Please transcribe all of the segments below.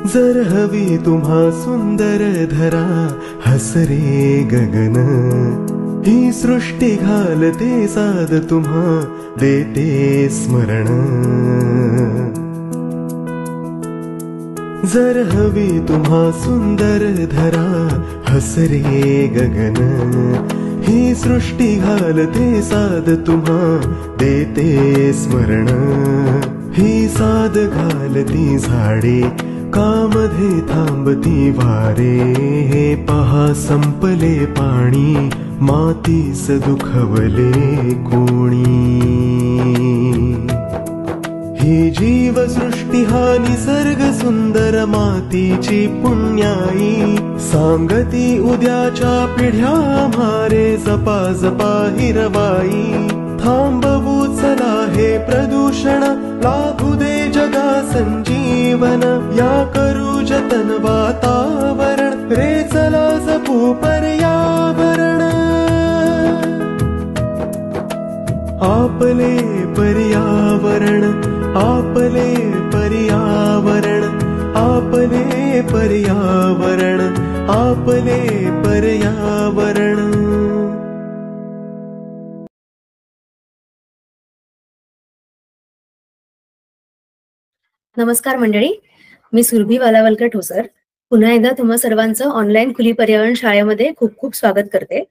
जर हवी तुम्हा सुंदर धरा हसरे गगन, ही सृष्टी घालते साद तुम्हा देते स्मरण। जर हवी तुम्हा सुंदर धरा हसरे गगन, ही सृष्टी घालते साद तुम्हा देते स्मरण। ही साद घालती झाडे कामध्ये थांबती वारे, हे पहा संपले पाणी मातीस दुखवले कोणी। ही जीवसृष्टी हा निसर्ग सुंदर मातीची पुण्याई, सांगती उद्याच्या पिढ्या म्हारे जपा जपा हिरवाई। थांबवू चला हे प्रदूषण लाभू दे जगा संजीवन, या करू जतन वातावरण रे चला जपू पर्यावरण। आपले पर्यावरण आपले पर्यावरण आपले पर्यावरण आपले पर्यावरण। नमस्कार मंडळी, मी सुरभी वालावलकर ठोसर पुन्हा एकदा तुम्हा सर्वांचं ऑनलाईन खुली पर्यावरण शाळेमध्ये खूप खूप स्वागत करते।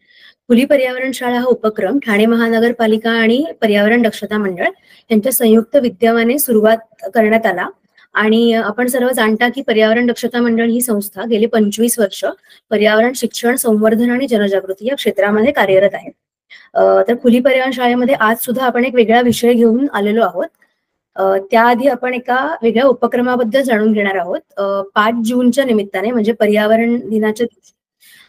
खुली पर्यावरण शाळा हा उपक्रम ठाणे महानगरपालिका आणि पर्यावरण दक्षता मंडळ यांच्या संयुक्त विद्यमाने सुरुवात करण्यात आला। आणि आपण सर्व जाणता की पर्यावरण दक्षता मंडळ ही संस्था गेली 25 वर्ष पर्यावरण शिक्षण, संवर्धन आणि जनजागृती या क्षेत्रामध्ये कार्यरत आहे। तर खुली पर्यावरण शाळेमध्ये आज सुद्धा आपण एक वेगळा विषय घेऊन आलेलो आहोत। त्याआधी आपण एका वेगळ्या उपक्रमाबद्दल जाणून घेणार आहोत। 5 जूनच्या निमित्ताने म्हणजे पर्यावरण दिनाच्या दिवशी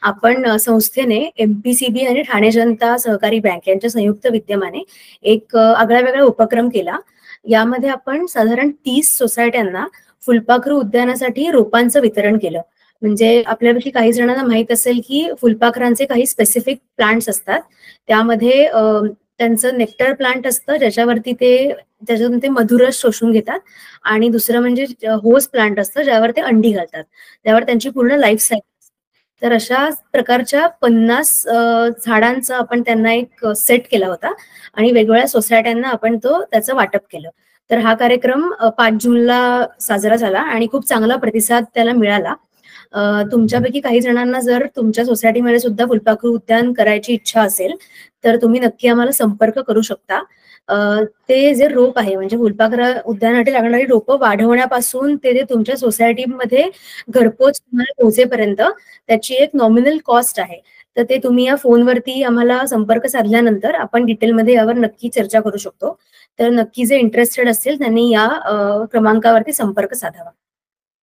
आपण संस्थेने MPCB आणि ठाणे जनता सहकारी बँक यांच्या संयुक्त विद्यमाने एक आगळा वेगळा उपक्रम केला। यामध्ये आपण साधारण 30 सोसायट्यांना फुलपाखरू उद्यानासाठी रोपांचं वितरण केलं। म्हणजे आपल्यापैकी काही जणांना माहित असेल की फुलपाखरांचे काही स्पेसिफिक प्लांट्स असतात, त्यामध्ये त्यांचं नेक्टर प्लांट असतं ज्याच्यावरती त्याच्यातून ते मधुरस शोषून घेतात, आणि दुसरं म्हणजे होस प्लांट असतं ज्यावर ते अंडी घालतात, त्यावर त्यांची पूर्ण लाईफ सायकल। तर अशा प्रकारच्या 50 झाडांचा आपण त्यांना एक सेट केला होता आणि वेगवेगळ्या सोसायट्यांना आपण त्याचं वाटप केलं। तर हा कार्यक्रम 5 जूनला साजरा झाला आणि खूप चांगला प्रतिसाद त्याला मिळाला। तुमच्यापैकी काही जणांना जर तुमच्या सोसायटीमध्ये सुद्धा फुलपाखरू उद्यान करायची इच्छा असेल तर तुम्ही नक्की आम्हाला संपर्क करू शकता। ते जे रोप आहे म्हणजे फुलपाखरा उद्यानासाठी लागणारी रोपं वाढवण्यापासून ते तुमच्या सोसायटीमध्ये घरपोच तुम्हाला पोहोचेपर्यंत त्याची एक नॉमिनल कॉस्ट आहे। तर ते तुम्ही या फोनवरती आम्हाला संपर्क साधल्यानंतर आपण डिटेलमध्ये यावर नक्की चर्चा करू शकतो। तर नक्की जे इंटरेस्टेड असतील त्यांनी या क्रमांकावरती संपर्क साधावा।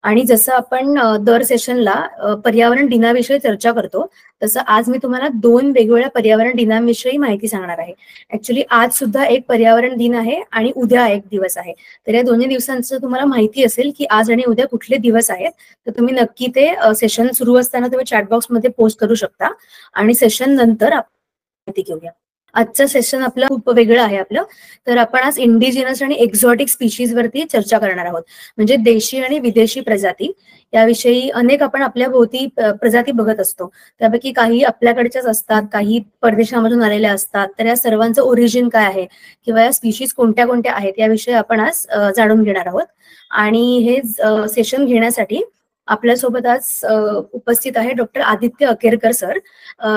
आणि जसं आपण दर सेशनला पर्यावरण दिनाविषयी चर्चा करतो, तसं आज मी तुम्हाला 2 वेगवेगळ्या पर्यावरण दिनांविषयी माहिती सांगणार आहे। ऍक्च्युली आज सुद्धा एक पर्यावरण दिन आहे आणि उद्या एक दिवस आहे। तर या दोन्ही दिवसांचं तुम्हाला माहिती असेल की आज आणि उद्या कुठले दिवस आहेत, तर तुम्ही नक्की ते सेशन सुरू असताना तुम्ही चॅटबॉक्समध्ये पोस्ट करू शकता आणि सेशन नंतर आपण माहिती घेऊया। आजचं सेशन आपलं खूप वेगळं आहे आपलं। तर आपण आज इंडिजिनस आणि एक्झॉटिक स्पीशीज वरती चर्चा करणार आहोत, म्हणजे देशी आणि विदेशी प्रजाती याविषयी। अनेक आपण आपल्या भोवती प्रजाती बघत असतो, त्यापैकी काही आपल्याकडच्याच असतात, काही परदेशामधून आलेल्या असतात। तर या सर्वांचं ओरिजिन काय आहे किंवा या स्पीशीज कोणत्या कोणत्या आहेत याविषयी आपण आज जाणून घेणार आहोत। आणि हे सेशन घेण्यासाठी आपल्यासोबत आज उपस्थित आहे डॉक्टर आदित्य अकेरकर सर।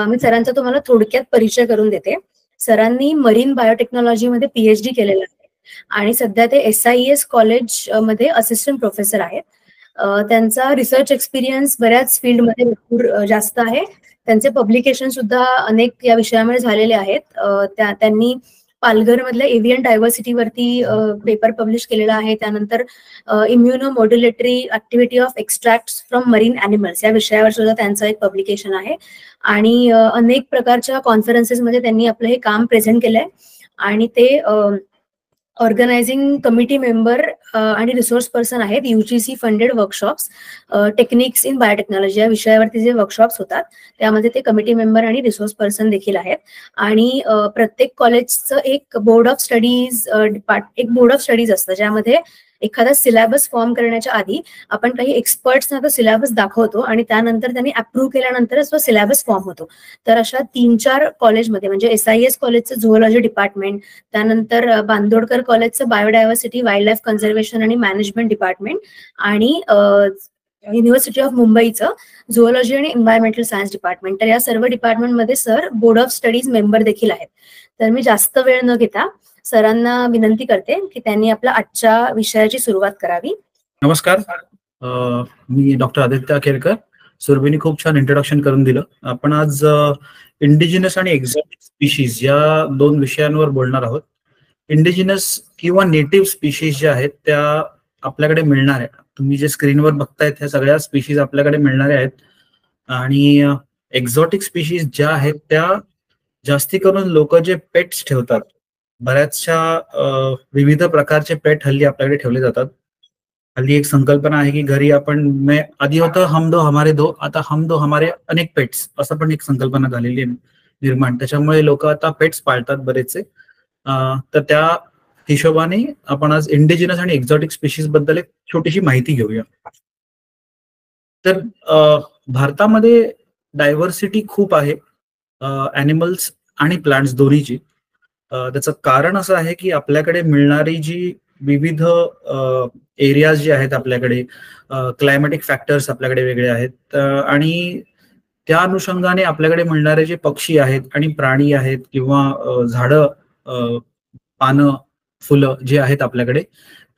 मी सरांचा तुम्हाला थोडक्यात परिचय करून देते। सरांनी मरीन बायोटेक्नॉलॉजी मध्ये PhD केलेलं आहे आणि सध्या ते SIES कॉलेज मध्ये असिस्टंट प्रोफेसर आहेत। त्यांचा रिसर्च एक्सपिरियन्स बऱ्याच फील्डमध्ये भरपूर जास्त आहे। त्यांचे पब्लिकेशन सुद्धा अनेक या विषयामध्ये झालेले आहेत। त्यांनी पालघर मधल्या एव्हियन डायव्हर्सिटीवरती पेपर पब्लिश केलेला आहे। त्यानंतर immunomodulatory activity of extracts from marine animals या विषयावर सुद्धा त्यांचं एक पब्लिकेशन आहे। आणि अनेक प्रकारच्या कॉन्फरन्सेसमध्ये त्यांनी आपलं हे काम प्रेझेंट केलंय। आणि ते ऑर्गनायझिंग कमिटी मेंबर आणि रिसोर्स पर्सन आहेत UGC funded workshops techniques in biotechnology या विषयावरती जे वर्कशॉप्स होतात त्यामध्ये ते कमिटी मेंबर आणि रिसोर्स पर्सन देखील आहेत। आणि प्रत्येक कॉलेजचं एक बोर्ड ऑफ स्टडीज असतं, ज्यामध्ये एखादा सिलेबस फॉर्म करण्याच्या आधी आपण काही एक्सपर्ट्सना तो सिलेबस दाखवतो आणि त्यानंतर त्यांनी अप्रूव्ह केल्यानंतरच तो सिलेबस फॉर्म होतो. तर अशा 3-4 कॉलेजमध्ये म्हणजे SIS कॉलेजचं झुओलॉजी डिपार्टमेंट, त्यानंतर बांदोडकर कॉलेजचं बायोडायव्हर्सिटी, वाईल्ड लाईफ कन्झर्वेशन आणि मॅनेजमेंट डिपार्टमेंट आणि युनिव्हर्सिटी ऑफ मुंबईचं झुओलॉजी आणि एन्व्हायरमेंटल सायन्स डिपार्टमेंट. तर या सर्व डिपार्टमेंटमध्ये sir board of studies member देखील आहेत. तर मी जास्त वेळ न घेता सरांना विनंती करते की त्यांनी आपल्या आजच्या विषयाची सुरुवात करावी. नमस्कार, मी डॉक्टर आदित्य अखेरकर. सुरभीने खूप छान इंट्रोडक्शन करून दिलं. आपण आज इंडिजिनस आणि एक्झॉटिक स्पीशीज या 2 विषयांवर बोलणार आहोत. इंडिजिनस किंवा नेटिव्ह स्पीशीज ज्या आहेत त्या आपल्याकडे मिळणार आहेत. तुम्ही जे स्क्रीनवर बघतायत ह्या सगळ्या स्पीशीज आपल्याकडे मिळणाऱ्या आहेत. आणि एक्झॉटिक स्पीशीज ज्या आहेत त्या जास्ती करून लोक जे पेट्स ठेवतात, बऱ्याचशा विविध प्रकारचे पेट हल्ली आपल्याकडे ठेवले जातात. हल्ली एक संकल्पना आहे की घरी आपण आधी होतं हम दो हमारे दो, आता हम दो हमारे अनेक पेट्स असं पण एक संकल्पना झालेली आहे निर्माण. त्याच्यामुळे लोक आता पेट्स पाळतात बरेचसे. तर त्या हिशोबाने आपण आज इंडिजिनस आणि एक्झॉटिक स्पीशीज बद्दल एक छोटीशी माहिती घेऊया. तर भारतामध्ये डायव्हर्सिटी खूप आहे ॲनिमल्स आणि प्लांट्स दोन्हीची. त्याचं कारण असं आहे की आपल्याकडे मिळणारी जी विविध एरियाज जे आहेत आपल्याकडे, क्लायमॅटिक फॅक्टर्स आपल्याकडे वेगळे आहेत आणि त्या अनुषंगाने आपल्याकडे मिळणारे जे पक्षी आहेत आणि प्राणी आहेत किंवा झाडं, पानं, फुलं जे आहेत आपल्याकडे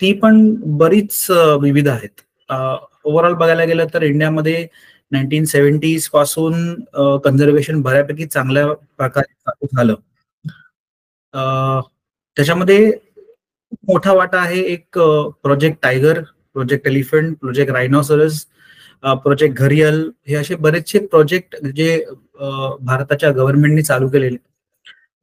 ती पण बरीच विविध आहेत. ओव्हरऑल बघायला गेलं तर इंडियामध्ये 1970s पासून कन्झर्वेशन बऱ्यापैकी चांगल्या प्रकारे चालू झालं. त्याच्यामध्ये मोठा वाटा आहे एक project tiger, project elephant, project rhinoceros, project gharial, हे असे बरेचसे प्रोजेक्ट जे भारताच्या गव्हर्नमेंटने चालू केलेले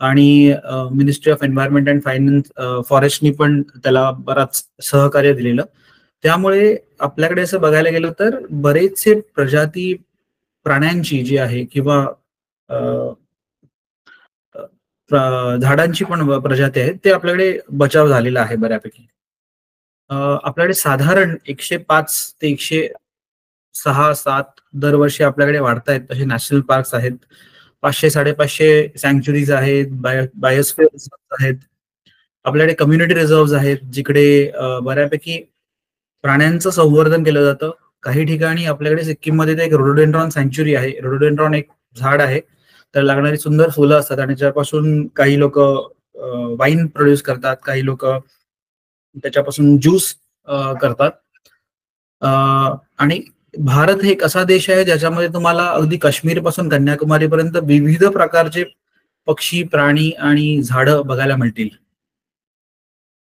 आणि ministry of environment and finance, फॉरेस्टनी पण त्याला बराच सहकार्य दिलेलं. त्यामुळे आपल्याकडे असं बघायला गेलं तर बरेचसे प्रजाती प्राण्यांची जी आहे किंवा झाडांची पण प्रजाती आहेत ते आपल्याकडे बचाव झालेला आहे बऱ्यापैकी. आपल्याकडे साधारण 105 ते 106-7 दरवर्षी आपल्याकडे वाढतायत असे नॅशनल पार्क्स आहेत. 500-550 सँक्च्युरीज आहेत, बायोस्फिअर रिझर्व्ह आहेत. आपल्याकडे कम्युनिटी रिझर्व्ह आहेत जिकडे बऱ्यापैकी प्राण्यांचं संवर्धन केलं जातं. काही ठिकाणी आपल्याकडे सिक्कीममध्ये ते एक रोडोडेंड्रॉन सँक्च्युरी आहे. रोडोडेंड्रॉन एक झाड आहे, तर लागणारी सुंदर फुलं असतात आणि त्यापासून काही लोक वाईन प्रोड्यूस करतात, काही लोक त्याच्यापासून ज्यूस करतात. आणि भारत हे एक असा देश आहे ज्याच्यामध्ये तुम्हाला अगदी काश्मीर पासून कन्याकुमारी पर्यंत विविध प्रकारचे पक्षी, प्राणी आणि झाडं बघायला मिळतील.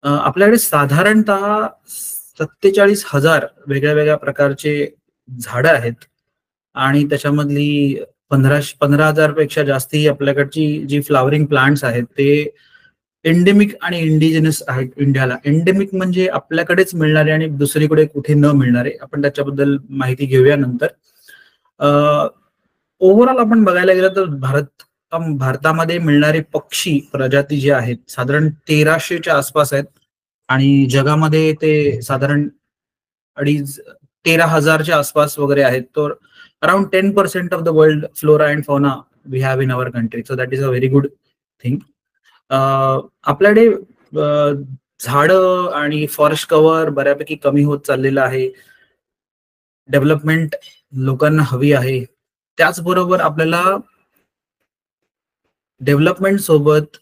आपल्याकडे साधारणतः 47,000 वेगळ्या वेगळ्या प्रकारचे झाडं आहेत आणि त्याच्यामधली 15,000 पेक्षा जास्ती आपल्याकडची जी फ्लावरिंग प्लांट्स आहेत ते एंडेमिक आणि इंडिजिनस आहेत इंडियाला. एंडेमिक म्हणजे आपल्याकडेच मिळणारे आणि दुसरीकडे कुठे न मिळणारे. आपण त्याच्याबद्दल माहिती घेऊया नंतर. ओव्हरऑल आपण बघायला गेलं तर भारतामध्ये मिळणारे पक्षी प्रजाती जे आहेत साधारण 1300च्या आसपास आहेत आणि जगामध्ये ते साधारण 13,000च्या आसपास वगैरे आहेत. तर around 10% of the world flora and fauna we have in our country, so that is a very good thing. आपल्याकडे झाडं आणि फॉरेस्ट कव्हर बऱ्यापैकी कमी होत चाललेलं आहे. डेव्हलपमेंट लोकांना हवी आहे. त्याचबरोबर आपल्याला डेव्हलपमेंट सोबत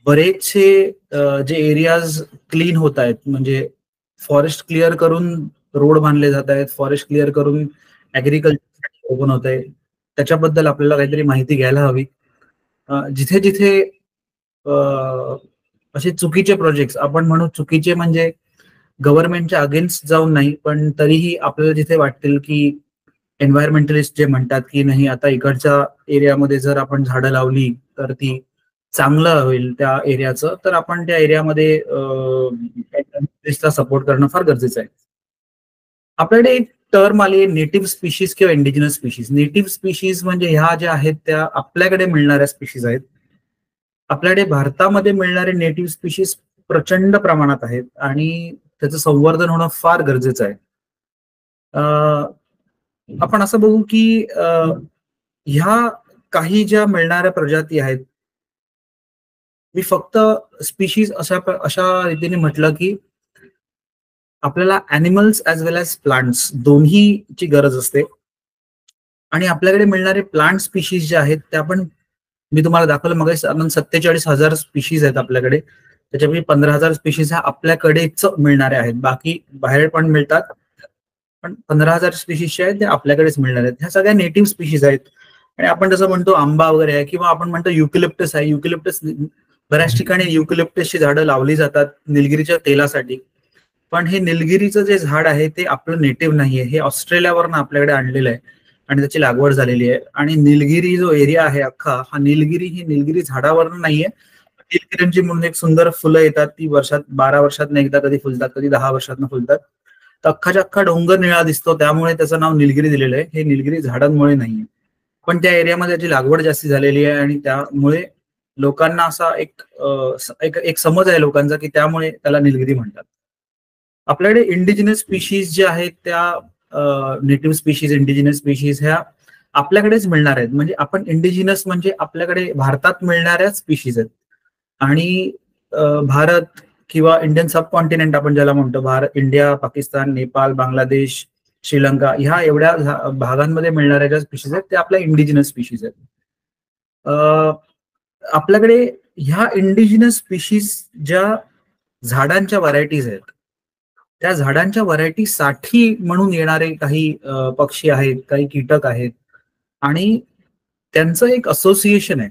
बरेचसे जे एरियाज क्लीन होत आहेत, म्हणजे फॉरेस्ट क्लिअर करून रोड बांधले जात आहेत, फॉरेस्ट क्लिअर करून ऍग्रिकल्चर ओपन होत आहे, त्याच्याबद्दल आपल्याला काहीतरी माहिती घ्यायला हवी. जिथे जिथे असे चुकीचे प्रोजेक्ट, आपण म्हणू चुकीचे म्हणजे गव्हर्नमेंटच्या अगेन्स्ट जाऊन नाही, पण तरीही आपल्याला जिथे वाटतील की एन्व्हायरमेंटलिस्ट जे म्हणतात की नाही आता इकडच्या एरियामध्ये जर आपण झाडं लावली तर ती चांगलं होईल त्या एरियाचं, तर आपण त्या एरियामध्ये सपोर्ट करणं फार गरजेचं आहे. आपल्याकडे एक टर्म आली नेटिव्ह स्पीशीज किंवा इंडिजिनस स्पीशीज. नेटिव्ह स्पीशीज म्हणजे ह्या ज्या आहेत त्या आपल्याकडे मिळणाऱ्या स्पीशीज आहेत. आपल्याकडे भारतामध्ये मिळणारे नेटिव्ह स्पीशीज प्रचंड प्रमाणात आहेत आणि त्याचं संवर्धन होणं फार गरजेचं आहे. आपण असं बघू की ह्या काही ज्या मिळणाऱ्या प्रजाती आहेत, मी फक्त स्पीशीज अशा रीतीने म्हटलं की आपल्याला ॲनिमल्स ॲज वेल ॲज प्लांट्स दोन्हीची गरज असते. आणि आपल्याकडे मिळणारे प्लांट स्पीशीज जे आहेत त्या पण मी तुम्हाला दाखवलं मग 47,000 स्पीशीज आहेत आपल्याकडे. त्याच्यापैकी 15,000 स्पीशीज ह्या आपल्याकडेच मिळणारे आहेत. बाकी बाहेर पण मिळतात, पण 15,000 स्पीशीज जे आहेत ते आपल्याकडेच मिळणार आहेत. ह्या सगळ्या नेटिव्ह स्पीशीज आहेत. आणि आपण जसं म्हणतो आंबा वगैरे आहे किंवा आपण म्हणतो युकलिप्टस आहे. युकलिप्टस बऱ्याच ठिकाणी युकलिप्टसची झाडं लावली जातात निलगिरीच्या तेलासाठी. पण हे निलगिरीचं जे झाड आहे ते आपलं नेटिव्ह नाहीये. हे ऑस्ट्रेलियावरनं आपल्याकडे आणलेलं आहे आणि त्याची लागवड झालेली आहे. आणि निलगिरी जो एरिया आहे अख्खा, हा निलगिरी झाडावरनं नाहीये. निलगिरींची म्हणून एक सुंदर फुलं येतात, ती वर्षात 12 वर्षातनं एकदा कधी फुलतात, कधी 10 वर्षातनं फुलतात. तर अख्खाच्या अख्खा डोंगर निळा दिसतो, त्यामुळे त्याचं नाव निलगिरी दिलेलं आहे. हे निलगिरी झाडांमुळे नाहीये, पण त्या एरियामध्ये त्याची लागवड जास्ती झालेली आहे आणि त्यामुळे लोकांना असा एक समज आहे लोकांचा की त्यामुळे त्याला निलगिरी म्हणतात. आपल्याकडे इंडिजिनस स्पीशीज जे आहेत त्या नेटिव्ह स्पीशीज, इंडिजिनस स्पीशीज ह्या आपल्याकडेच मिळणार आहेत. म्हणजे आपण इंडिजिनस म्हणजे आपल्याकडे भारतात मिळणाऱ्या स्पीशीज आहेत. आणि भारत किंवा इंडियन सबकॉन्टिनेंट आपण ज्याला म्हणतो, भारत, इंडिया, पाकिस्तान, नेपाळ, बांगलादेश, श्रीलंका, ह्या एवढ्या भागांमध्ये मिळणाऱ्या ज्या स्पीशीज आहेत त्या आपल्या इंडिजिनस स्पीशीज आहेत. आपल्याकडे ह्या इंडिजिनस स्पीशीज ज्या झाडांच्या व्हरायटीज आहेत, त्या झाडांच्या व्हरायटीसाठी म्हणून येणारे काही पक्षी आहेत, काही कीटक आहेत आणि त्यांचं एक असोसिएशन आहे.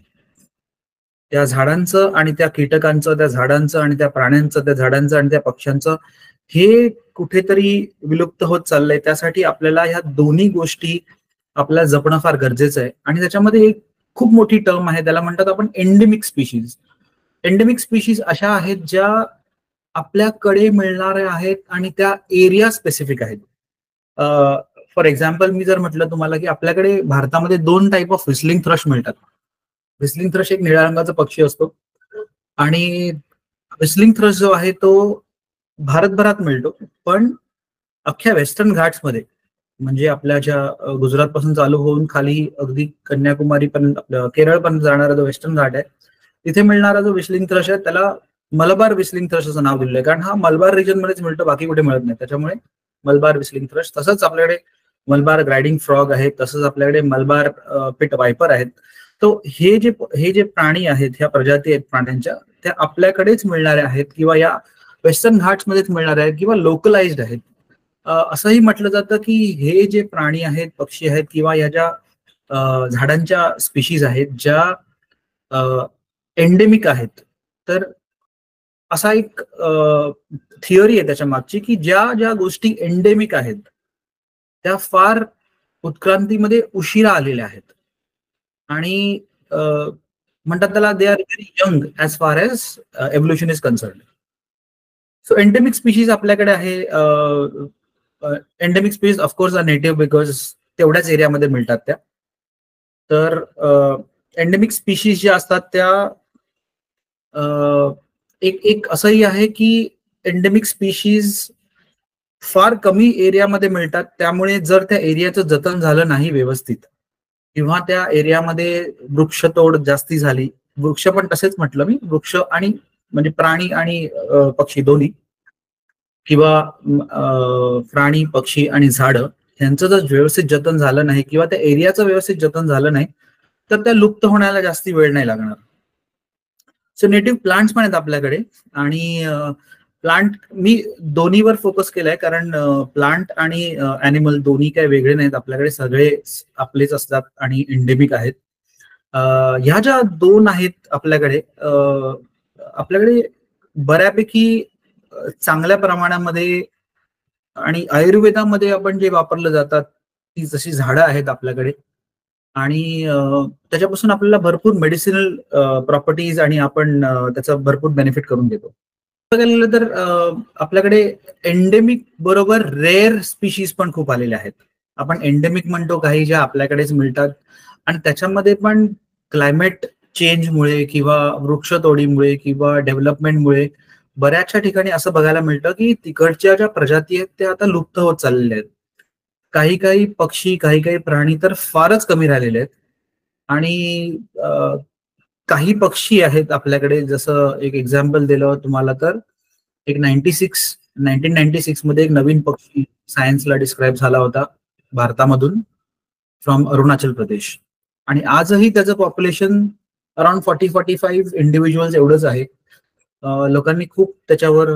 त्या झाडांचं आणि त्या कीटकांचं, त्या झाडांचं आणि त्या प्राण्यांचं, त्या झाडांचं आणि त्या पक्ष्यांचं हे कुठेतरी विलुप्त होत चाललंय. त्यासाठी आपल्याला ह्या दोन्ही गोष्टी आपल्याला जपणं फार गरजेचं आहे. आणि त्याच्यामध्ये एक खूप मोठी टर्म आहे, त्याला म्हणतात आपण एंडेमिक स्पीशीज. एंडेमिक स्पीशीज अशा आहेत ज्या आपल्याकडे मिळणाऱ्या आहेत आणि त्या एरिया स्पेसिफिक आहेत. फॉर एक्झाम्पल मी जर म्हटलं तुम्हाला की आपल्याकडे भारतामध्ये 2 टाईप ऑफ व्हिस्लिंग थ्रश मिळतात. व्हिस्लिंग थ्रश एक निळ्या रंगाचा पक्षी असतो आणि व्हिस्लिंग थ्रश जो आहे तो भारतभरात मिळतो, पण अख्ख्या वेस्टर्न घाट्समध्ये म्हणजे आपल्या ज्या गुजरात पासून चालू होऊन खाली अगदी कन्याकुमारी पर्यंत आपल्या केरळ पर्यंत जाणारा जो वेस्टर्न घाट आहे तिथे मिळणारा जो व्हिस्लिंग थ्रश आहे त्याला मलबार व्हिस्लिंग थ्रश असं नाव दिलेलं आहे, कारण हा मलबार रिजन मध्येच मिळतो, बाकी कुठे मिळत नाही, त्याच्यामुळे मलबार व्हिस्लिंग थ्रश. तसंच आपल्याकडे मलबार ग्रायडिंग फ्रॉग आहे, तसंच आपल्याकडे मलबार पिट वायपर आहेत. तो हे जे प्राणी आहेत, ह्या प्रजाती आहेत प्राण्यांच्या, त्या आपल्याकडेच मिळणाऱ्या आहेत किंवा या वेस्टर्न घाट्समध्येच मिळणाऱ्या आहेत किंवा लोकलाइज्ड आहेत. असंही म्हटलं जातं की हे जे प्राणी आहेत, पक्षी आहेत किंवा या ज्या झाडांच्या स्पीशीज आहेत ज्या एंडेमिक आहेत, तर असा एक थिअरी आहे त्याच्या मागची की ज्या ज्या गोष्टी एंडेमिक आहेत त्या फार उत्क्रांतीमध्ये उशिरा आलेल्या आहेत आणि म्हणतात त्याला they are very young as far as evolution is concern. So endemic species आपल्याकडे आहे. Endemic species of course are native because तेवढ्याच एरियामध्ये मिळतात त्या. तर एंडेमिक स्पीशीज ज्या असतात त्या एक असंही आहे की एंडेमिक स्पीशीज फार कमी एरियामध्ये मिळतात, त्यामुळे जर त्या एरियाचं जतन झालं नाही व्यवस्थित किंवा त्या एरियामध्ये वृक्षतोड जास्ती झाली, वृक्ष पण तसेच म्हटलं मी, वृक्ष आणि म्हणजे प्राणी आणि पक्षी दोन्ही, किंवा प्राणी, पक्षी आणि झाडं यांचं जर व्यवस्थित जतन झालं नाही किंवा त्या एरियाचं व्यवस्थित जतन झालं नाही तर त्या लुप्त होण्याला जास्ती वेळ नाही लागणार. सो नेटिव्ह प्लांट्स पण आहेत आपल्याकडे आणि प्लांट मी दोन्हीवर फोकस केलाय कारण प्लांट आणि ॲनिमल दोन्ही काही वेगळे नाहीत, आपल्याकडे सगळे आपलेच असतात आणि एंडेमिक आहेत. ह्या ज्या 2 आहेत आपल्याकडे बऱ्यापैकी चांगल्या प्रमाणामध्ये आणि आयुर्वेदामध्ये आपण जे वापरलं जातात ती जशी झाडं आहेत आपल्याकडे आणि त्याच्यापासून आपल्याला भरपूर मेडिसिनल प्रॉपर्टीज आणि आपण त्याचा भरपूर बेनिफिट करून घेतो. बघायला गेलं तर आपल्याकडे एंडेमिक बरोबर रेअर स्पीशीज पण खूप आलेल्या आहेत. आपण एंडेमिक म्हणतो काही ज्या आपल्याकडेच मिळतात आणि त्याच्यामध्ये पण क्लायमेट चेंजमुळे किंवा वृक्षतोडीमुळे किंवा डेव्हलपमेंटमुळे बऱ्याचशा ठिकाणी असं बघायला मिळतं की तिकडच्या ज्या प्रजाती आहेत त्या आता लुप्त होत चाललेल्या आहेत. काही काही पक्षी, काही काही प्राणी तर फारच कमी राहिलेले आहेत. आणि काही पक्षी आहेत आपल्याकडे, जसं एक एक्झाम्पल दिलं तुम्हाला तर एक 1996 मध्ये एक नवीन पक्षी सायन्सला डिस्क्राईब झाला होता भारतामधून, फ्रॉम अरुणाचल प्रदेश. आणि आजही त्याचं पॉप्युलेशन अराउंड 40-45 इंडिव्हिज्युअल्स एवढंच आहे. लोकांनी खूप त्याच्यावर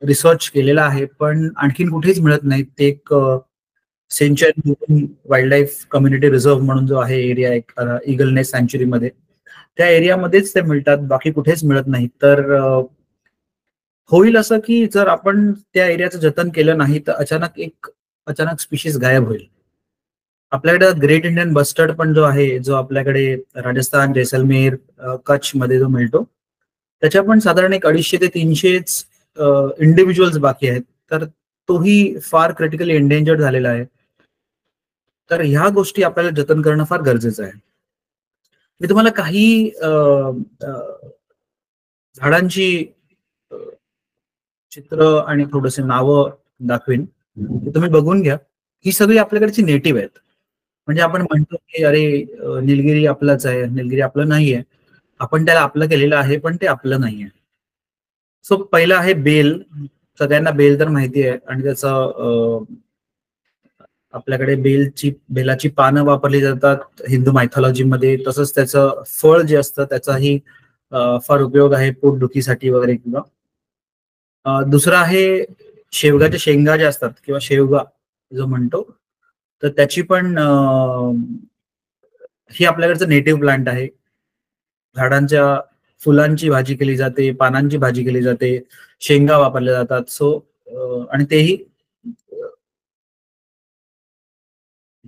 रिसर्च केलेला आहे, पण आणखीन कुठेच मिळत नाही. ते एक sanctuary wildlife community reserve म्हणून जो आहे एरिया, एक ईगल नेस्ट सँच्युरी मध्ये, त्या एरियामध्येच ते मिळतात, बाकी कुठेच मिळत नाही. तर होईल असं की जर आपण त्या एरियाचं जतन केलं नाही तर अचानक स्पीशीज गायब होईल. आपल्याकडे ग्रेट इंडियन बस्टर्ड पण जो आहे, जो आपल्याकडे राजस्थान, जैसलमेर, कच्छ मध्ये जो मिळतो, त्याच्या पण साधारण एक 250 ते 300 इंडिव्हिज्युअल्स बाकी आहेत. तर तोही फार क्रिटिकली एंडेंजर्ड झालेला आहे. तर ह्या गोष्टी आपल्याला जतन करणं फार गरजेचं आहे. मी तुम्हाला काही झाडांची चित्र आणि थोडेसे नावं दाखवेन, तुम्ही बघून घ्या. ही सगळी आपल्याकडची नेटिव्ह आहेत. म्हणजे आपण म्हणतो की अरे निलगिरी आपलाच आहे, निलगिरी आपलं नाहीये. आपण त्याला आपलं केलेलं आहे, पण ते आपलं नाहीये. सो पहिलं आहे बेल. सगळ्यांना बेल तर माहिती आहे, आणि त्याचं आपल्याकडे बेलाची पानं वापरली जातात हिंदू मायथॉलॉजीमध्ये. तसंच त्याचं फळ जे असतं त्याचाही फार उपयोग आहे पोटदुखीसाठी वगैरे. किंवा दुसरं आहे शेवगाच्या शेंगा ज्या असतात, किंवा शेवगा जो म्हणतो, तर त्याची पण ही आपल्याकडचं नेटिव्ह प्लांट आहे. झाडांच्या फुलांची भाजी केली जाते, पानांची भाजी केली जाते, शेंगा वापरल्या जातात. सो आणि तेही.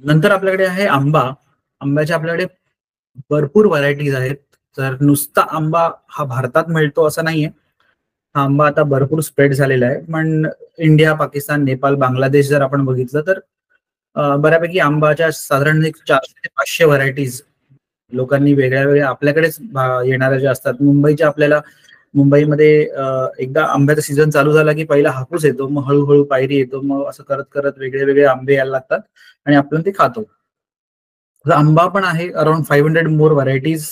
नंतर आपल्याकडे आहे आंबा. आंब्याच्या आपल्याकडे भरपूर व्हरायटीज आहेत. तर नुसता आंबा हा भारतात मिळतो असं नाहीये. हा आंबा आता भरपूर स्प्रेड झालेला आहे. पण इंडिया, पाकिस्तान, नेपाळ, बांगलादेश जर आपण बघितलं तर बऱ्यापैकी आंबाच्या साधारण 400 ते 500 व्हरायटीज लोकांनी वेगळ्या वेगळ्या आपल्याकडेच येणाऱ्या ज्या असतात. मुंबईमध्ये एकदा आंब्याचा सीझन चालू झाला की पहिला हापूस येतो, मग हळूहळू पायरी येतो, मग असं करत करत वेगळे वेगळे आंबे यायला लागतात आणि आपण ते खातो. आंबा पण आहे. Around 500 more varieties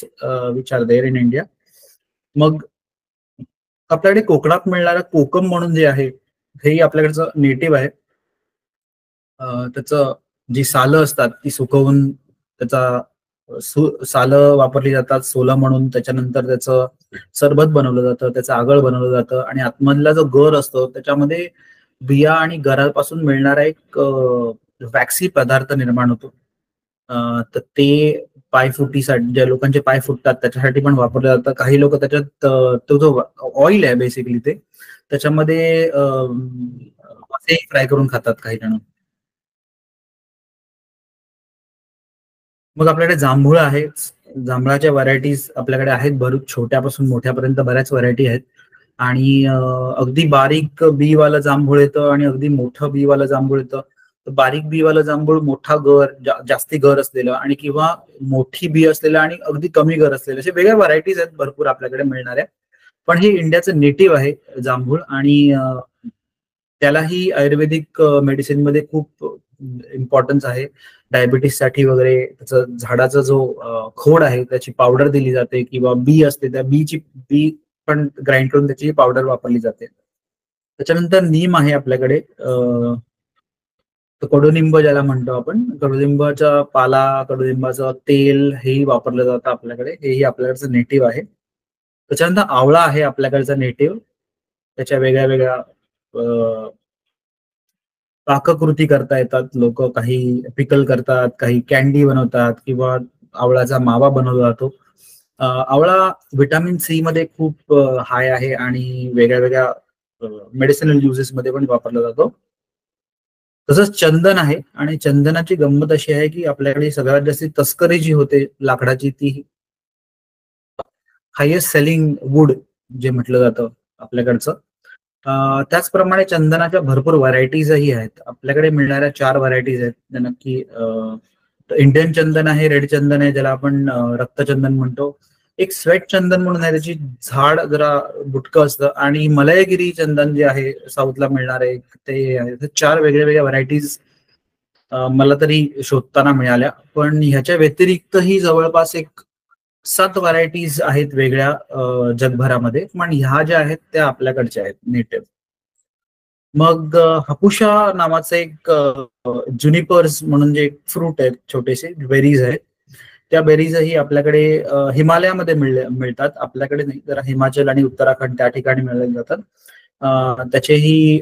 which are there in India. मग आपल्याकडे कोकणात मिळणारं कोकम म्हणून जे आहे, हेही आपल्याकडचं नेटिव्ह आहे. त्याचं जी सालं असतात ती सुकवून त्याचा सालं वापरली जातात सोला म्हणून. त्याच्यानंतर त्याचं सरबत बनवलं जातं, त्याचं आगळ बनवलं जातं, आणि आतमधला जो गर असतो त्याच्यामध्ये बिया आणि गरापासून मिळणारा एक वॅक्सी पदार्थ निर्माण होतो. तर ते पायफुटीसाठी, ज्या लोकांचे पाय फुटतात त्याच्यासाठी पण वापरलं जातं. काही लोक त्याच्यात तो जो ऑइल आहे बेसिकली ते त्याच्यामध्ये मासे फ्राय करून खातात काही जण. मग आपल्याकडे जांभूळ आहे. जांभळाच्या व्हरायटीज आपल्याकडे आहेत, भरूच छोट्यापासून मोठ्यापर्यंत बऱ्याच व्हरायटी आहेत. आणि अगदी बारीक बी वाला जांभूळ येतं आणि अगदी मोठं बी वाला जांभूळ येतं. बारीक बी वाला जांभूळ मोठा जास्ती गर असलेलं, आणि किंवा मोठी बी असलेलं आणि अगदी कमी गर असलेलं, असे वेगळ्या व्हरायटीज आहेत भरपूर आपल्याकडे मिळणाऱ्या. पण हे इंडियाचं नेटिव्ह आहे जांभूळ, आणि त्यालाही आयुर्वेदिक मेडिसिन मध्ये खूप इम्पॉर्टन्स आहे. डायबिटीससाठी वगैरे त्याचं झाडाचा जो खोड आहे त्याची पावडर दिली जाते, किंवा बी असते त्या बी पण ग्राइंड करून त्याची पावडर वापरली जाते. त्याच्यानंतर नीम आहे आपल्याकडे. कडुनिंब ज्याला म्हणतो आपण, कडुलिंबाचा पाला, कडुलिंबाचं तेल हेही वापरलं जातं आपल्याकडे. हेही आपल्याकडचं नेटिव्ह आहे. त्याच्यानंतर आवळा आहे आपल्याकडचा नेटिव्ह. त्याच्या वेगळ्या वेगळ्या पाककृती करता येतात. लोक काही पिकल करतात, काही कॅन्डी बनवतात, किंवा आवळाचा मावा बनवला जातो. आवळा व्हिटॅमिन सी मध्ये खूप हाय आहे, आणि वेगळ्या वेगळ्या मेडिसिनल युजेस मध्ये पण वापरला जातो. तसंच चंदन आहे, आणि चंदनाची गंमत अशी आहे की आपल्याकडे सगळ्यात जास्त तस्करी जी होते लाकडाची, ती हायेस्ट सेलिंग वूड जे म्हटलं जातं आपल्याकडचं. त्याचप्रमाणे चंदनाच्या भरपूर व्हरायटीजही आहेत. आपल्याकडे मिळणाऱ्या 4 व्हरायटीज आहेत. नक्की इंडियन चंदन आहे, रेड चंदन आहे ज्याला आपण रक्तचंदन म्हणतो, एक स्वेट चंदन म्हणून आहे, त्याची झाड जरा बुटकं असतं, आणि मलयगिरी चंदन जे आहे साऊथला मिळणार आहे ते आहे. 4 वेगळ्या वेगळ्या व्हरायटीज मला तरी शोधताना मिळाल्या. पण ह्याच्या व्यतिरिक्तही जवळपास एक 7 व्हरायटीज आहेत वेगळ्या जगभरामध्ये, पण ह्या ज्या आहेत त्या आपल्याकडच्या आहेत नेटिव्ह. मग हापुशा नावाचं एक जुनिपर्स म्हणून जे फ्रूट आहेत, छोटेसे बेरीज आहेत, त्या बेरीजही आपल्याकडे हिमालयामध्ये मिळतात, आपल्याकडे नाही. जरा हिमाचल आणि उत्तराखंड त्या ठिकाणी मिळले जातात. त्याचेही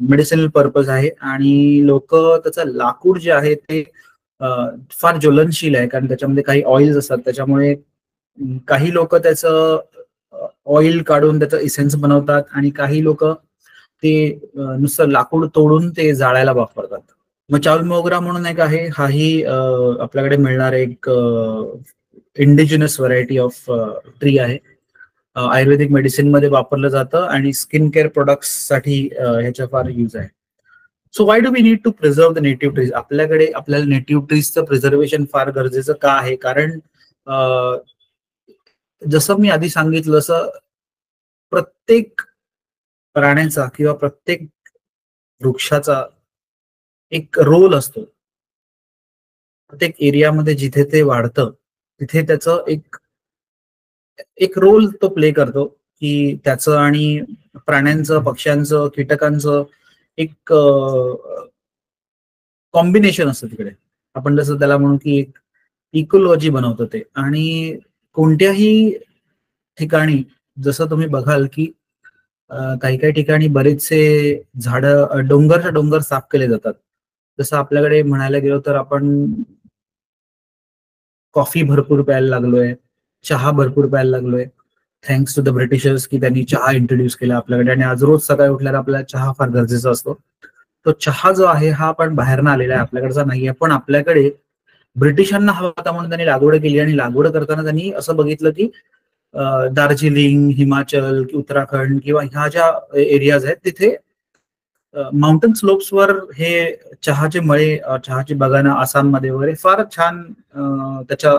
मेडिसिनल पर्पज आहे, आणि लोक त्याचं लाकूड जे आहे ते फार ज्वलनशील आहे, कारण त्याच्यामध्ये काही ऑइल्स असतात. त्याच्यामुळे काही लोक त्याचं ऑइल काढून त्याचं इसेन्स बनवतात, आणि काही लोक ते नुसतं लाकूड तोडून ते जाळायला वापरतात. मग चाउल मोगरा म्हणून एक आहे, हाही आपल्याकडे मिळणार एक इंडिजिनस व्हरायटी ऑफ ट्री आहे. आयुर्वेदिक मेडिसिन मध्ये वापरलं जातं, आणि स्किन केअर प्रोडक्ट्स साठी ह्याचा फार यूज आहे. So why do we need to preserve the native trees? आपल्याला नेटिव्ह ट्रीजचं प्रिझर्वेशन फार गरजेचं का आहे? कारण जसं मी आधी सांगितलं, असं प्रत्येक प्राण्याचा किंवा प्रत्येक वृक्षाचा एक रोल असतो. प्रत्येक एरियामध्ये जिथे ते वाढतं तिथे त्याचं एक रोल तो प्ले करतो, की त्याचं आणि प्राण्यांचं, पक्ष्यांचं, कीटकांचं एक कॉम्बिनेशन असतं तिकडे. आपण जसं त्याला म्हणू की एक इकोलॉजी बनवतं ते. आणि कोणत्याही ठिकाणी जसं तुम्ही बघाल की काही काही ठिकाणी बरेचसे झाडं, डोंगरच्या डोंगर साफ केले जातात. जसं आपल्याकडे म्हणायला गेलो तर आपण कॉफी भरपूर प्यायला लागलोय, चहा भरपूर प्यायला लागलोय, थँक्स टू द ब्रिटिशर्स की त्यांनी चहा इंट्रोड्यूस केला आपल्याकडे. आणि आज रोज सकाळी उठल्यावर आपल्याला चहा फार गरजेचा असतो. तो चहा जो आहे हा पण बाहेरनं आलेला आहे, आपल्याकडचा नाहीये. पण आपल्याकडे ब्रिटिशांना हवा होता म्हणून त्यांनी लागवड केली, आणि लागवड करताना त्यांनी असं बघितलं की दार्जिलिंग, हिमाचल, उत्तराखंड किंवा ह्या ज्या एरियाज आहेत तिथे माउंटन स्लोप्सवर हे चहाचे मळे, चहाची बागानं आसाममध्ये वगैरे फार छान, त्याच्या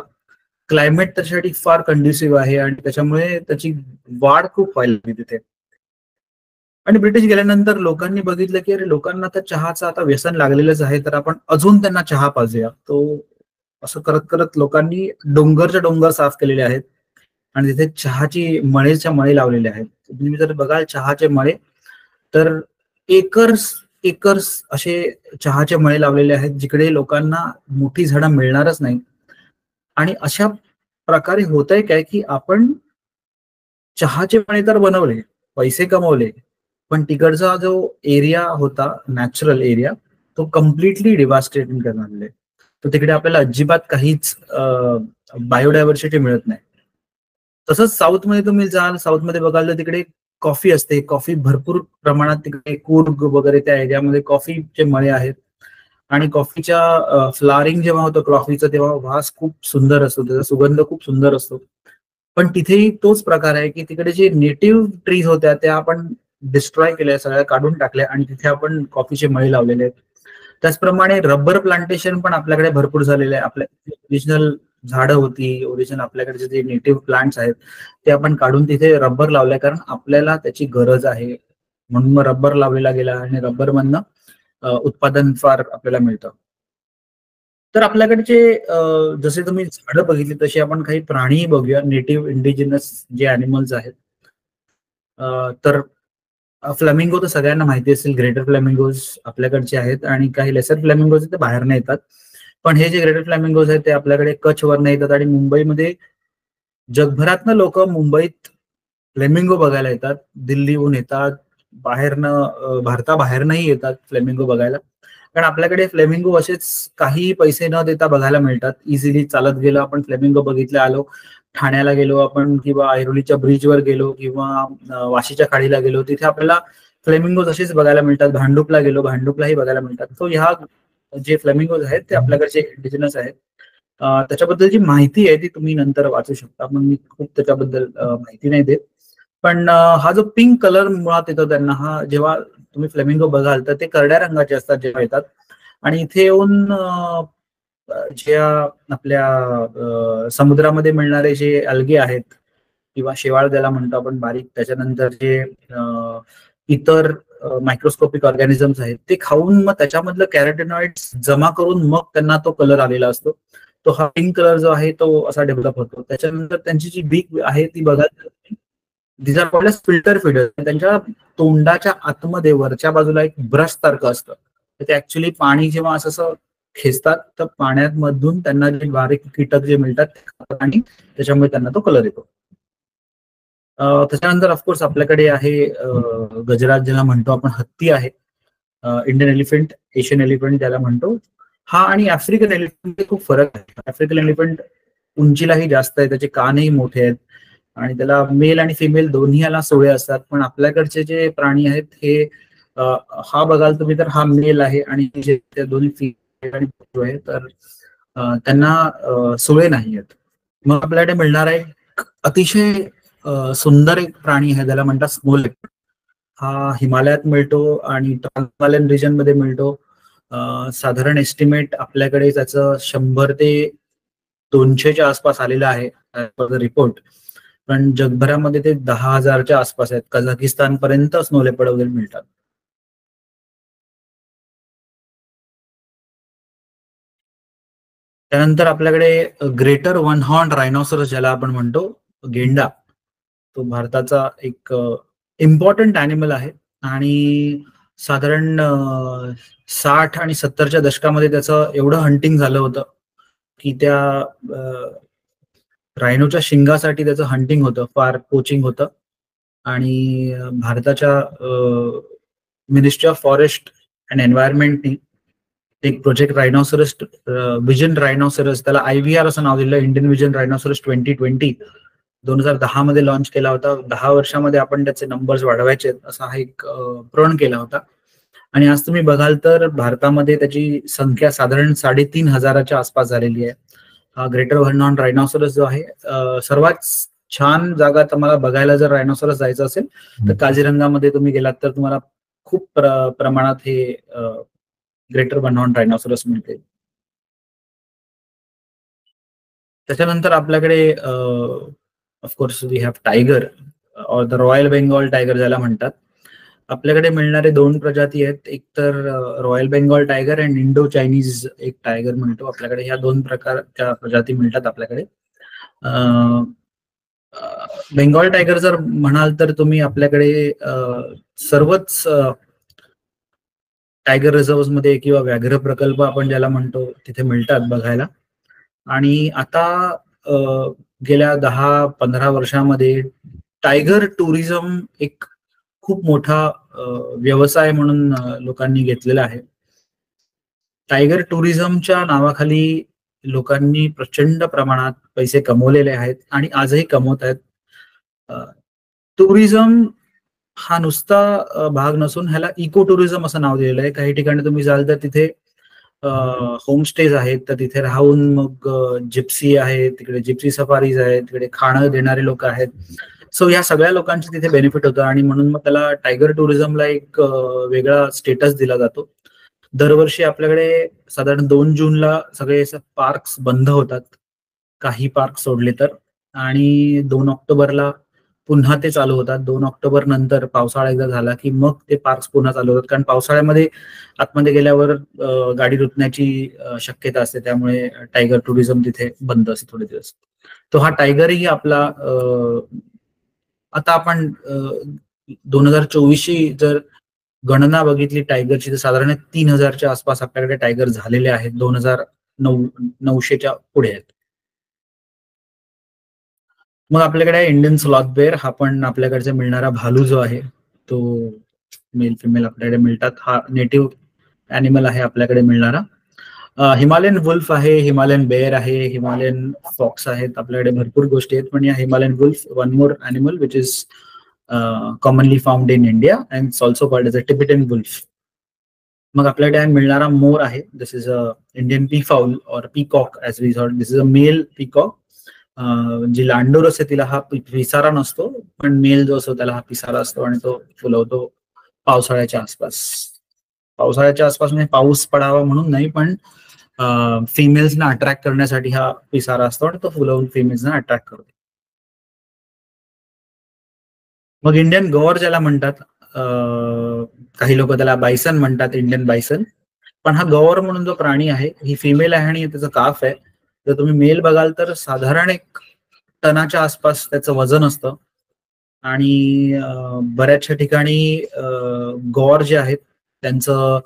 क्लायमेट त्याच्यासाठी फार कंड्युसिव्ह आहे, आणि त्याच्यामुळे त्याची वाढ खूप व्हायला लागली तिथे. आणि ब्रिटिश गेल्यानंतर लोकांनी बघितलं की अरे, लोकांना तर चहाचं आता व्यसन लागलेलंच आहे, तर आपण अजून त्यांना चहा पाजूया. तो असं करत करत लोकांनी डोंगरच्या डोंगर साफ केलेले आहेत, आणि तिथे चहाची मळे लावलेले आहेत. तुम्ही जर बघाल चहाचे मळे, तर एकर्स असे चहाचे मळे लावलेले आहेत, जिकडे लोकांना मोठी झाडं मिळणारच नाही. आणि अशा प्रकारे होतंय काय की आपण चहाचे मळे तर बनवले, पैसे कमवले, पण तिकडचा जो एरिया होता, नॅचरल एरिया, तो कम्प्लिटली डिव्हास्टेटिंग करणार आहे. तर तिकडे आपल्याला अजिबात काहीच बायोडायव्हर्सिटी मिळत नाही. तसंच साऊथमध्ये तुम्ही जाल, साऊथमध्ये बघाल तर तिकडे कॉफी असते, कॉफी भरपूर प्रमाणात तिकडे कूर्ग वगैरे त्या एरियामध्ये कॉफीचे मळे आहेत. आणि कॉफीच्या फ्लावरिंग जेव्हा होतं कॉफीचं, तेव्हा वास खूप सुंदर असतो, त्याचा सुगंध खूप सुंदर असतो. पण तिथेही तोच प्रकार आहे की तिकडे जे नेटिव्ह ट्रीज होत्या त्या आपण डिस्ट्रॉय केल्या, सगळ्या काढून टाकल्या, आणि तिथे आपण कॉफीचे मळे लावलेले आहेत. त्याचप्रमाणे रबर प्लांटेशन पण आपल्याकडे भरपूर झालेले आहे. आपल्या ओरिजिनल झाडं होती, ओरिजिनल आपल्याकडे जे नेटिव्ह प्लांट्स आहेत ते आपण काढून तिथे रबर लावलंय, कारण आपल्याला त्याची गरज आहे म्हणून मग रबर लावलेला गेला, आणि रबर मधनं उत्पादन फार आपल्याला मिळतं. तर आपल्याकडचे जसे तुम्ही झाडं बघितली तशी आपण काही प्राणीही बघूया, नेटिव्ह इंडिजिनस जे अॅनिमल्स आहेत. तर फ्लेमिंगो तर सगळ्यांना माहिती असेल, ग्रेटर फ्लेमिंगोज आपल्याकडचे आहेत, आणि काही लेसर फ्लेमिंगोज ते बाहेरनं येतात. पण हे जे ग्रेटर फ्लेमिंगोज आहेत ते आपल्याकडे कच्छवरनं येतात, आणि मुंबईमध्ये जगभरातनं लोक मुंबईत फ्लेमिंगो बघायला येतात, दिल्लीहून येतात, बाहेरनं भारताबाहेरनंही येतात फ्लेमिंगो बघायला. कारण आपल्याकडे फ्लेमिंगो असेच काही पैसे न देता बघायला मिळतात. इझिली चालत गेलो आपण, फ्लेमिंगो बघितले, आलो. ठाण्याला गेलो आपण, किंवा ऐरोलीच्या ब्रिजवर गेलो, किंवा वाशीच्या खाडीला गेलो, तिथे आपल्याला फ्लेमिंगोज असेच बघायला मिळतात. भांडुपला गेलो, भांडुपलाही बघायला मिळतात. सो ह्या जे फ्लेमिंगोज आहेत ते आपल्याकडचे इंडिजिनस आहेत. त्याच्याबद्दलची माहिती आहे ती तुम्ही नंतर वाचू शकता, पण मी खूप त्याच्याबद्दल माहिती नाही देत. पण हा जो पिंक कलर मुळात येतो त्यांना, हा जेव्हा तुम्ही फ्लेमिंगो बघाल तर ते करड्या रंगाचे असतात जेव्हा येतात, आणि इथे येऊन ज्या आपल्या समुद्रामध्ये मिळणारे जे अल्गे आहेत किंवा शेवाळ ज्याला म्हणतो आपण बारीक, त्याच्यानंतर जे इतर मायक्रोस्कोपिक ऑर्गॅनिझम्स आहेत ते खाऊन मग त्याच्यामधलं कॅरोटेनॉइड्स जमा करून मग त्यांना तो कलर आलेला असतो. तो हा पिंक कलर जो आहे तो असा डेव्हलप होतो. त्याच्यानंतर त्यांची जी बीक आहे ती बघायला दिस आर कॉल्ड फिल्टर फीडर. त्यांच्या तोंडाच्या आतमध्ये वरच्या बाजूला एक ब्रश सारखं असतं. ते ऍक्च्युली पाणी जेव्हा असं खेचतात तर पाण्यात मधून त्यांना जे बारीक कीटक जे मिळतात आणि त्याच्यामुळे त्यांना तो कलर येतो. त्याच्यानंतर ऑफकोर्स आपल्याकडे आहे गजराज ज्याला म्हणतो आपण, हत्ती आहे, इंडियन एलिफंट, एशियन एलिफंट ज्याला म्हणतो हा, आणि आफ्रिकन एलिफंट खूप फरक आहे. आफ्रिकन एलिफंट उंचीलाही जास्त आहे, त्याचे कानही मोठे आहेत आणि त्याला मेल आणि फिमेल दोन्ही याला सोळे असतात. पण आपल्याकडचे जे प्राणी आहेत हे हा बघाल तुम्ही तर हा मेल आहे आणि जे त्या दोन्ही फिमेल आणि आहे तर त्यांना सोळे नाही आहेत. मग आपल्याकडे मिळणारा एक अतिशय सुंदर एक प्राणी आहे ज्याला म्हणतात स्नो लेपर्ड. हा हिमालयात मिळतो आणि हिमालयन रिजन मध्ये मिळतो. साधारण एस्टिमेट आपल्याकडे त्याचं 100 ते 200च्या आसपास आलेलं आहे रिपोर्ट, पण जगभरामध्ये ते 10,000च्या आसपास आहेत. कझाकिस्तान पर्यंत स्नो लेपर्ड वगैरे मिळतात. त्यानंतर आपल्याकडे ग्रेटर वन हॉर्न रायनोसरस ज्याला आपण म्हणतो, गेंडा, तो भारताचा एक इम्पॉर्टंट ॲनिमल आहे आणि साधारण 60 आणि 70च्या दशकामध्ये त्याचं एवढं हंटिंग झालं होतं की त्या रायनोच्या शिंगासाठी त्याचं हंटिंग होतं, फार पोचिंग होतं. आणि भारताच्या मिनिस्ट्री ऑफ फॉरेस्ट अँड एन्व्हायरमेंटनी एक प्रोजेक्ट रायनोसरस, विजन रायनोसरस, त्याला IVR असं नाव दिलं, इंडियन विजन रायनोसरस 2020, 2010 मध्ये लॉन्च केला होता. 10 वर्षामध्ये आपण त्याचे नंबर्स वाढवायचे असा हा एक प्रण केला होता. आणि आज तुम्ही बघाल तर भारतामध्ये त्याची संख्या साधारण 3,500च्या आसपास झालेली आहे. हा ग्रेटर वन हॉर्न रायनोसरस जो आहे, सर्वात छान जागा तुम्हाला बघायला जर रायनोसरस जायचं असेल तर काझीरंगामध्ये तुम्ही गेलात तर तुम्हाला खूप प्रमाणात हे ग्रेटर वन हॉर्न रायनोसरस मिळते. त्याच्यानंतर आपल्याकडे ऑफकोर्स वी हॅव टायगर और द रॉयल बेंगॉल टायगर ज्याला म्हणतात. आपल्याकडे मिळणारे 2 प्रजाती आहेत, एक तर royal Bengal tiger and Indo Chinese एक टायगर म्हणतो. आपल्याकडे ह्या 2 प्रकारच्या प्रजाती मिळतात आपल्याकडे. बेंगॉल टायगर जर म्हणाल तर तुम्ही आपल्याकडे सर्वच टायगर रिझर्व्ह मध्ये किंवा व्याघ्र प्रकल्प आपण ज्याला म्हणतो तिथे मिळतात बघायला. आणि आता गेल्या 10-15 वर्षामध्ये टायगर टुरिझम एक खूप मोठा व्यवसाय म्हणून लोकांनी घेतलेला आहे. टायगर टुरिझमच्या नावाखाली लोकांनी प्रचंड प्रमाणात पैसे कमवलेले आहेत आणि आजही कमवत आहेत. टुरिझम हा नुसता भाग नसून ह्याला इको टुरिझम असं नाव दिलेलं आहे. काही ठिकाणी तुम्ही जाल तर तिथे होमस्टेज आहेत, तर तिथे राहून मग जिप्सी आहे, तिकडे जिप्सी सफारीज आहेत, तिकडे खाणं देणारे लोक आहेत. सो या सगळ्या लोकांचे तिथे बेनिफिट होतं आणि म्हणून मग त्याला टायगर टुरिझमला एक वेगळा स्टेटस दिला जातो. दरवर्षी आपल्याकडे साधारण 2 जूनला सगळे पार्क्स बंद होतात, काही पार्क सोडले तर, आणि 2 ऑक्टोबरला पुन्हा ते चालू होतात. 2 ऑक्टोबर नंतर पावसाळा एकदा झाला की मग ते पार्क्स पुन्हा चालू होतात, कारण पावसाळ्यामध्ये आतमध्ये गेल्यावर गाडी रुतण्याची शक्यता असते, त्यामुळे टायगर टुरिझम तिथे बंद असते थोडे दिवस. तो हा टायगरही आपला आता आपण 2024ची जर गणना बघितली टायगरची तर साधारण 3,000च्या आसपास आपल्याकडे टायगर झालेले आहेत. 2,900च्या पुढे आहेत. मग आपल्याकडे इंडियन स्लॉथ बेअर, हा पण आपल्याकडे मिळणारा भालू जो आहे तो मेल फिमेल आपल्याकडे मिळतात. हा नेटिव्ह ॲनिमल आहे आपल्याकडे मिळणारा. हिमालयन वुल्फ आहे, हिमालयन बेअर आहे, हिमालयन फॉक्स आहेत, आपल्याकडे भरपूर गोष्टी आहेत. पण या Himalayan wolf one more animal which is commonly found in India and it's also called as a Tibetan wolf. मग आपल्याकडे मिळणारा मोर आहे, दिस is a Indian peafowl or peacock as we sold. This is a male peacock. जी लांडोर असते तिला हा पिसारा नसतो, पण मेल जो असतो त्याला हा पिसारा असतो आणि तो फुलवतो पावसाळ्याच्या आसपास. पावसाळ्याच्या आसपास म्हणजे पाऊस पडावा म्हणून नाही, पण फिमेल्सना अट्रॅक्ट करण्यासाठी हा पिसारा असतो आणि तो फुलवून फिमेल्सना अट्रॅक्ट करतो. मग इंडियन गॉर ज्याला म्हणतात, काही लोक त्याला बायसन म्हणतात, इंडियन बायसन. पण हा गॉर म्हणून जो प्राणी आहे, ही फिमेल आहे आणि त्याचं काफ आहे. जर तुम्ही मेल बघाल तर साधारण 1 टनाच्या आसपास त्याचं वजन असतं. आणि बऱ्याचशा ठिकाणी गॉर जे आहेत त्यांचं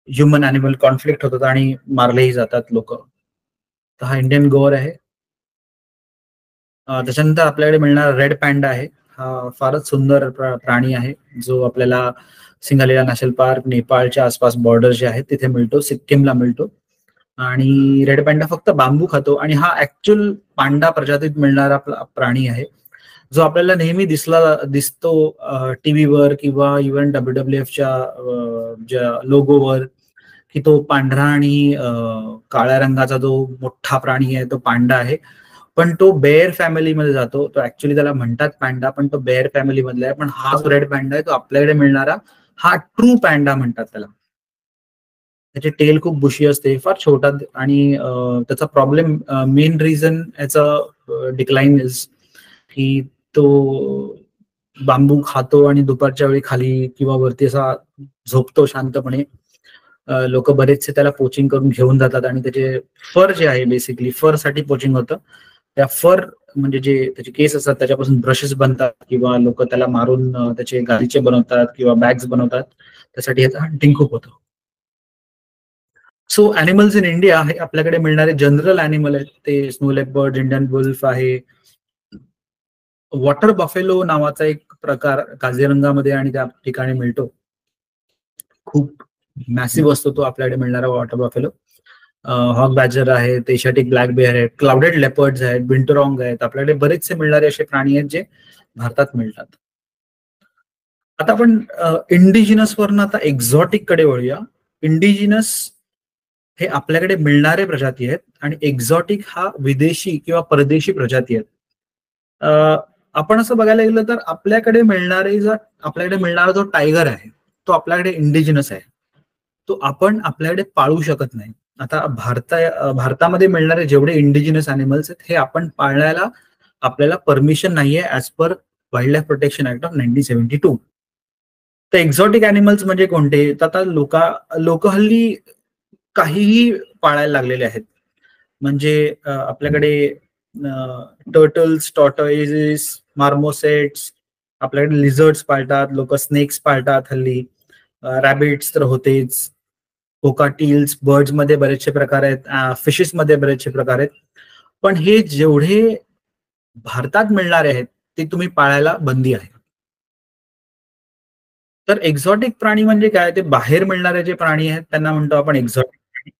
ह्युमन ॲनिमल कॉन्फ्लिक्ट होतात आणि मारलेही जातात लोक. तर हा इंडियन गॉर आहे. त्याच्यानंतर आपल्याकडे मिळणारा रेड पॅन्डा आहे. हा फारच सुंदर प्राणी आहे, जो आपल्याला सिंगालीला नॅशनल पार्क, नेपाळच्या आसपास बॉर्डर जे आहेत तिथे मिळतो, सिक्कीमला मिळतो. आणि रेड पॅन्डा फक्त बांबू खातो आणि हा ऍक्च्युअल पांडा प्रजातीत मिळणारा प्राणी आहे, जो आपल्याला नेहमी दिसतो टीव्हीवर किंवा इव्हन WWFच्या ज्या लोगोवर, की तो पांढरा आणि काळ्या रंगाचा जो मोठा प्राणी आहे तो पांडा आहे. पण तो बेअर फॅमिलीमध्ये जातो. तो ऍक्च्युअली त्याला म्हणतात पॅन्डा, पण तो बेअर फॅमिली मधला आहे. पण हा जो रेड पॅन्डा आहे तो आपल्याकडे मिळणारा हा ट्रू पॅन्डा म्हणतात त्याला. त्याची टेल खूप बुशी असते, फार छोटा. आणि त्याचा प्रॉब्लेम, मेन रिझन याचा डिक्लाइन इज की तो बांबू खातो आणि दुपारच्या वेळी खाली किंवा वरती असा झोपतो शांतपणे. लोक बरेचसे त्याला पोचिंग करून घेऊन जातात आणि त्याचे फर जे आहे, बेसिकली फर साठी पोचिंग होतं. त्या फर म्हणजे जे त्याचे केस असतात त्याच्यापासून ब्रशेस बनतात किंवा लोक त्याला मारून त्याचे गालीचे बनवतात किंवा बॅग्स बनवतात. त्यासाठी याचं हंटिंग खूप होतं. सो ॲनिमल्स इन इंडिया हे आपल्याकडे मिळणारे जनरल ॲनिमल आहेत. ते स्नो लेपर्ड, इंडियन वुल्फ आहे. वॉटर बफेलो नावाचा एक प्रकार काझीरंगामध्ये आणि त्या ठिकाणी मिळतो. खूप मॅसिव्ह असतो तो आपल्याकडे मिळणारा वॉटर बफेलो. हॉक बॅजर आहेत, एशियाटिक ब्लॅक बेअर आहेत, क्लाउडेड लेपर्ड्स आहेत, बिंटरॉंग आहेत. आपल्याकडे बरेचसे मिळणारे असे प्राणी आहेत जे भारतात मिळतात. आता आपण इंडिजिनस वरनं आता एक्झॉटिक कडे वळूया. इंडिजिनस हे आपल्याकडे मिळणारे प्रजाती आहेत आणि एक्झॉटिक हा विदेशी किंवा परदेशी प्रजाती आहेत. आपण असं बघायला गेलं तर आपल्याकडे मिळणारा जो टायगर आहे तो आपल्याकडे इंडिजिनस आहे. तो आपण आपल्याकडे पाळू शकत नाही. आता भारतामध्ये मिळणारे जेवढे इंडिजिनस ॲनिमल्स आहेत हे आपण पाळण्याला आपल्याला परमिशन नाहीये as per wild life protection act of 1972. तर एक्झॉटिक ॲनिमल्स म्हणजे कोणते? तर आता लोक हल्ली काहीही पाळायला लागलेले आहेत. म्हणजे आपल्याकडे टर्टल्स, टॉर्टॉइजेस, मार्मोसेट्स, आपल्याकडे लिझर्ड्स पाळतात लोक, स्नेक्स पाळतात हल्ली, रॅबिट्स तर होतेच, कोकाटील्स, बर्ड्स मध्ये बरेचसे प्रकार आहेत, फिशेस मध्ये बरेचसे प्रकार आहेत. पण हे जेवढे भारतात मिळणारे आहेत ते तुम्ही पाळायला बंदी आहे. तर एक्झॉटिक प्राणी म्हणजे काय? ते बाहेर मिळणारे जे प्राणी आहेत त्यांना म्हणतो आपण एक्झॉटिक प्राणी.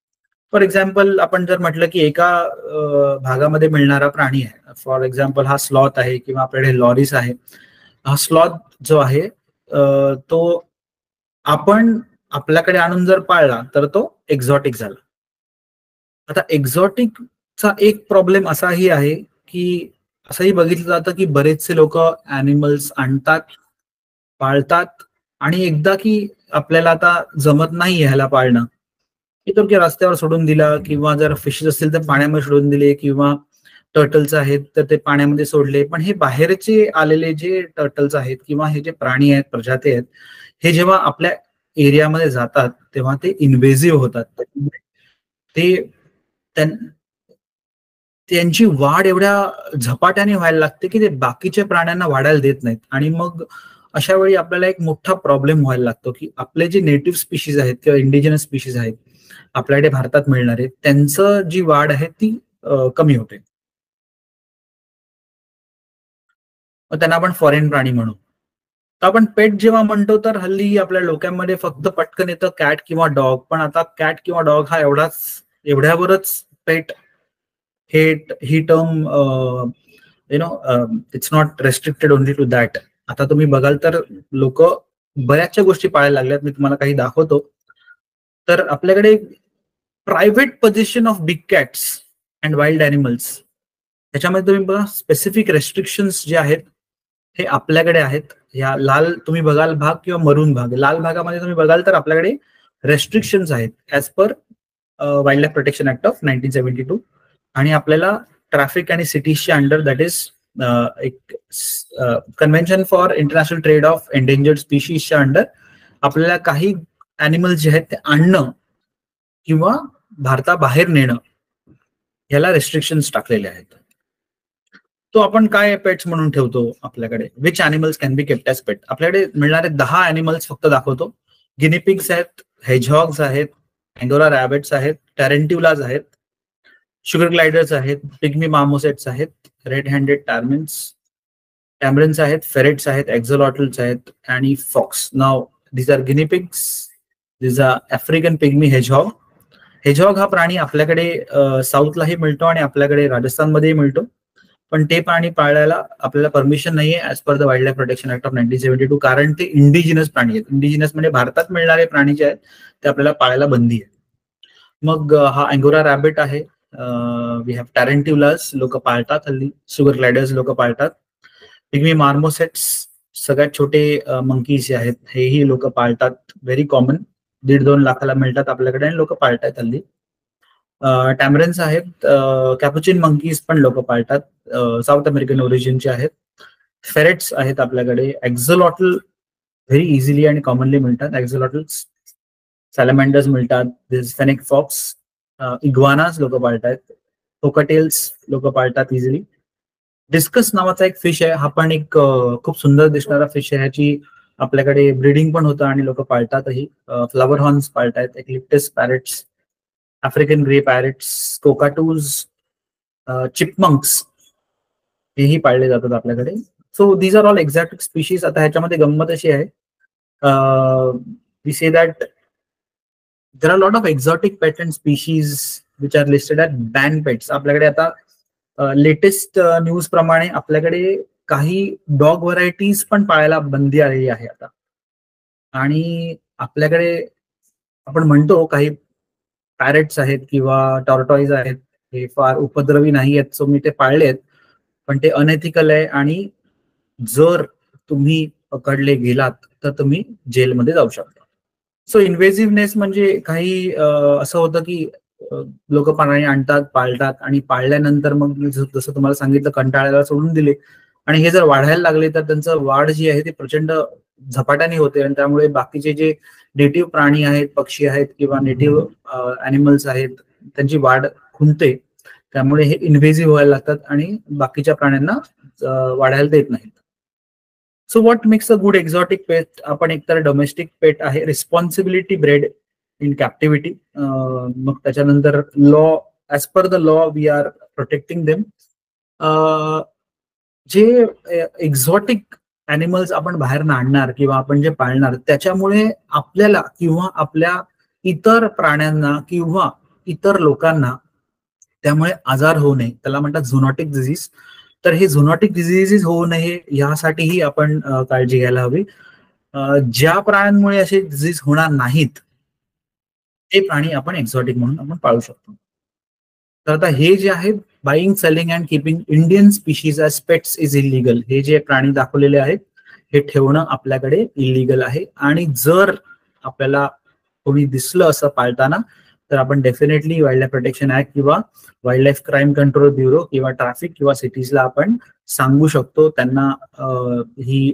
फॉर एक्झाम्पल आपण जर म्हटलं की एका भागामध्ये मिळणारा प्राणी आहे, फॉर एक्झाम्पल हा स्लॉथ आहे किंवा आपल्याकडे लॉरिस आहे. हा स्लॉथ जो आहे तो आपण आपल्याकडे आणून जर पाळला तर तो एक्झॉटिक झाला. आता एक्झॉटिकचा एक प्रॉब्लेम असाही आहे की असंही बघितलं जातं की बरेचसे लोक ॲनिमल्स आणतात, पाळतात आणि एकदा की आपल्याला आता जमत नाही ह्याला पाळणं, की तो रस्त्यावर सोडून दिला किंवा जर फिशेस असतील तर पाण्यामध्ये सोडून दिले किंवा टर्टल्स आहेत तर ते पाण्यामध्ये सोडले. पण हे बाहेरचे आलेले जे टर्टल्स आहेत किंवा हे जे प्राणी आहेत, प्रजाती आहेत, हे जेव्हा आपल्या एरियामध्ये जातात तेव्हा ते इन्व्हेजिव्ह होतात. त्यांची वाढ एवढ्या झपाट्याने व्हायला लागते की ते बाकीच्या प्राण्यांना वाढायला देत नाहीत. आणि मग अशा वेळी आपल्याला एक मोठा प्रॉब्लेम व्हायला लागतो की आपले जे नेटिव्ह स्पीशीज आहेत किंवा इंडिजिनस स्पीशीज आहेत आपल्याकडे भारतात मिळणारे, त्यांचं जी वाढ आहे ती कमी होते. मग त्यांना आपण फॉरेन प्राणी म्हणू. तर आपण पेट जेव्हा म्हणतो तर हल्ली आपल्या लोकांमध्ये फक्त पटकन येतं कॅट किंवा डॉग. पण आता कॅट किंवा डॉग हा एवढ्यावरच पेट ही term it's not restricted only to that. आता तुम्ही बघाल तर लोक बऱ्याचशा गोष्टी पाळायला लागल्यात. मी तुम्हाला काही दाखवतो. तर आपल्याकडे private position of big cats and wild animals, त्याच्यामध्ये तुम्ही बघा स्पेसिफिक रेस्ट्रिक्शन्स जे आहेत हे आपल्याकडे आहेत. या लाल तुम्ही बघाल भाग किंवा मरून भाग, लाल भागामध्ये तुम्ही बघाल तर आपल्याकडे रेस्ट्रिक्शन्स आहेत as per wild life protection act of 1972. आणि आपल्याला ट्रॅफिक आणि सिटीजच्या अंडर दॅट इज एक convention for international trade of endangered स्पीशीजच्या अंडर आपल्याला काही अॅनिमल्स जे आहेत ते आणणं किंवा भारताबाहेर नेणं ह्याला रेस्ट्रिक्शन्स टाकलेले आहेत. तो आपण काय पेट्स म्हणून ठेवतो आपल्याकडे, which animals can be kept as pet. आपल्याकडे मिळणारे 10 अॅनिमल्स फक्त दाखवतो. गिनीपिग्स आहेत, हेजहॉग्स आहेत, अँगोरा रॅबिट्स आहेत, टॅरेंट्युलाज आहेत, शुगर ग्लायडर्स आहेत, पिग्मी मार्मोसेट्स आहेत, रेड हँडेड टॅमरिन्स आहेत, फेरेट्स आहेत, एक्झोलॉटल्स आहेत आणि फॉक्स. नाव these are guinea pigs, these are African pygmy hedgehog. Hedgehog हा प्राणी आपल्याकडे साऊथलाही मिळतो आणि आपल्याकडे राजस्थानमध्येही मिळतो, पण ते प्राणी पाळायला आपल्याला परमिशन नाहीये as per the wild life protection act of 1972, कारण ते इंडिजिनस प्राणी आहेत. इंडिजिनस म्हणजे भारतात मिळणारे प्राणी जे आहेत ते आपल्याला पाळायला बंदी आहे. मग हा अँगोरा रॅबिट आहे, वी हॅव टॅरेंट्युलास लोक पाळतात हल्ली, शुगर ग्लायडर्स लोक पाळतात, पिग्मी मार्मोसेट्स सगळ्यात छोटे मंकीज जे आहेत हेही लोक पाळतात, व्हेरी कॉमन, 1.5-2 लाखाला मिळतात आपल्याकडे आणि लोक पाळतात हल्ली. टॅमरन्स आहेत, कॅपुचिन मंकीज पण लोक पाळतात, साऊथ अमेरिकन ओरिजिनचे आहेत. फेरेट्स आहेत आपल्याकडे, एक्झोलॉटल व्हेरी इझिली आणि कॉमनली मिळतात, एक्झोलॉटल्स. सॅलमँडर्स मिळतात, फेनिक फॉक्स, इग्वानास लोक पाळतात, कोकाटेल्स लोक पाळतात इझिली. डिस्कस नावाचा एक फिश आहे, हा पण एक खूप सुंदर दिसणारा फिश आहे, ह्याची आपल्याकडे ब्रीडिंग पण होतं आणि लोक पाळतातही. फ्लॉवर हॉर्न्स पाळतायत, eclectus parrots, African grey parrots, cockatoos, chipmunks हेही पाळले जातात आपल्याकडे. So these are all exotic species. आता ह्याच्यामध्ये गंमत अशी आहे, we say that there are lot of exotic pet and species which are listed at ban pets. आपल्याकडे आता लेटेस्ट न्यूज प्रमाणे आपल्याकडे काही डॉग व्हरायटीज पण पाळायला बंदी आलेली आहे आता. आणि आपल्याकडे आपण म्हणतो काही पॅरेट्स आहेत किंवा टॉर्टॉईज आहेत, हे फार उपद्रवी नाही आहेत, सो मी ते पाळलेत, पण ते अनएथिकल आहे आणि जर तुम्ही पकडले गेलात तर तुम्ही जेलमध्ये जाऊ शकता. सो इन्व्हेसिव्हनेस म्हणजे काही असं होतं की लोक प्राणी आणतात, पाळतात आणि पाळल्यानंतर मग जसं तुम्हाला सांगितलं कंटाळायला सोडून दिले आणि हे जर वाढायला लागले तर त्यांचं वाढ जी आहे ती प्रचंड झपाट्याने होते आणि त्यामुळे बाकीचे जे नेटिव्ह प्राणी आहेत, पक्षी आहेत किंवा नेटिव्ह अॅनिमल्स आहेत त्यांची वाढ खुंटते, त्यामुळे हे इन्व्हेसिव्ह व्हायला लागतात आणि बाकीच्या प्राण्यांना वाढायला देत नाहीत. So what makes a good exotic pet? आपण एकतर डोमेस्टिक पेट आहे, रिस्पॉन्सिबिलिटी ब्रेड इन कॅप्टिव्हिटी, मग त्याच्यानंतर law, as per the law we are protecting them. जे एक्झॉटिक अॅनिमल्स आपण बाहेर आणणार किंवा आपण जे पाळणार त्याच्यामुळे आपल्याला किंवा आपल्या इतर प्राण्यांना किंवा इतर लोकांना त्यामुळे आजार होऊ नये, त्याला म्हणतात झुनॉटिक डिझीज. तर हे झुनॉटिक डिझीजेस होऊ नये यासाठीही आपण काळजी घ्यायला हवी. ज्या प्राण्यांमुळे असे डिझीज होणार नाहीत ते प्राणी आपण एक्झॉटिक म्हणून आपण पाळू शकतो. तर आता हे जे आहे buying, selling and keeping Indian species as pets is illegal. हे जे प्राणी दाखवलेले आहेत हे ठेवणं आपल्याकडे इलिगल आहे आणि जर आपल्याला कोणी दिसलं असं पाळताना तर आपण definitely wild life protection act किंवा wild life crime control bureau किंवा ट्रॅफिक किंवा सिटीजला आपण सांगू शकतो. त्यांना ही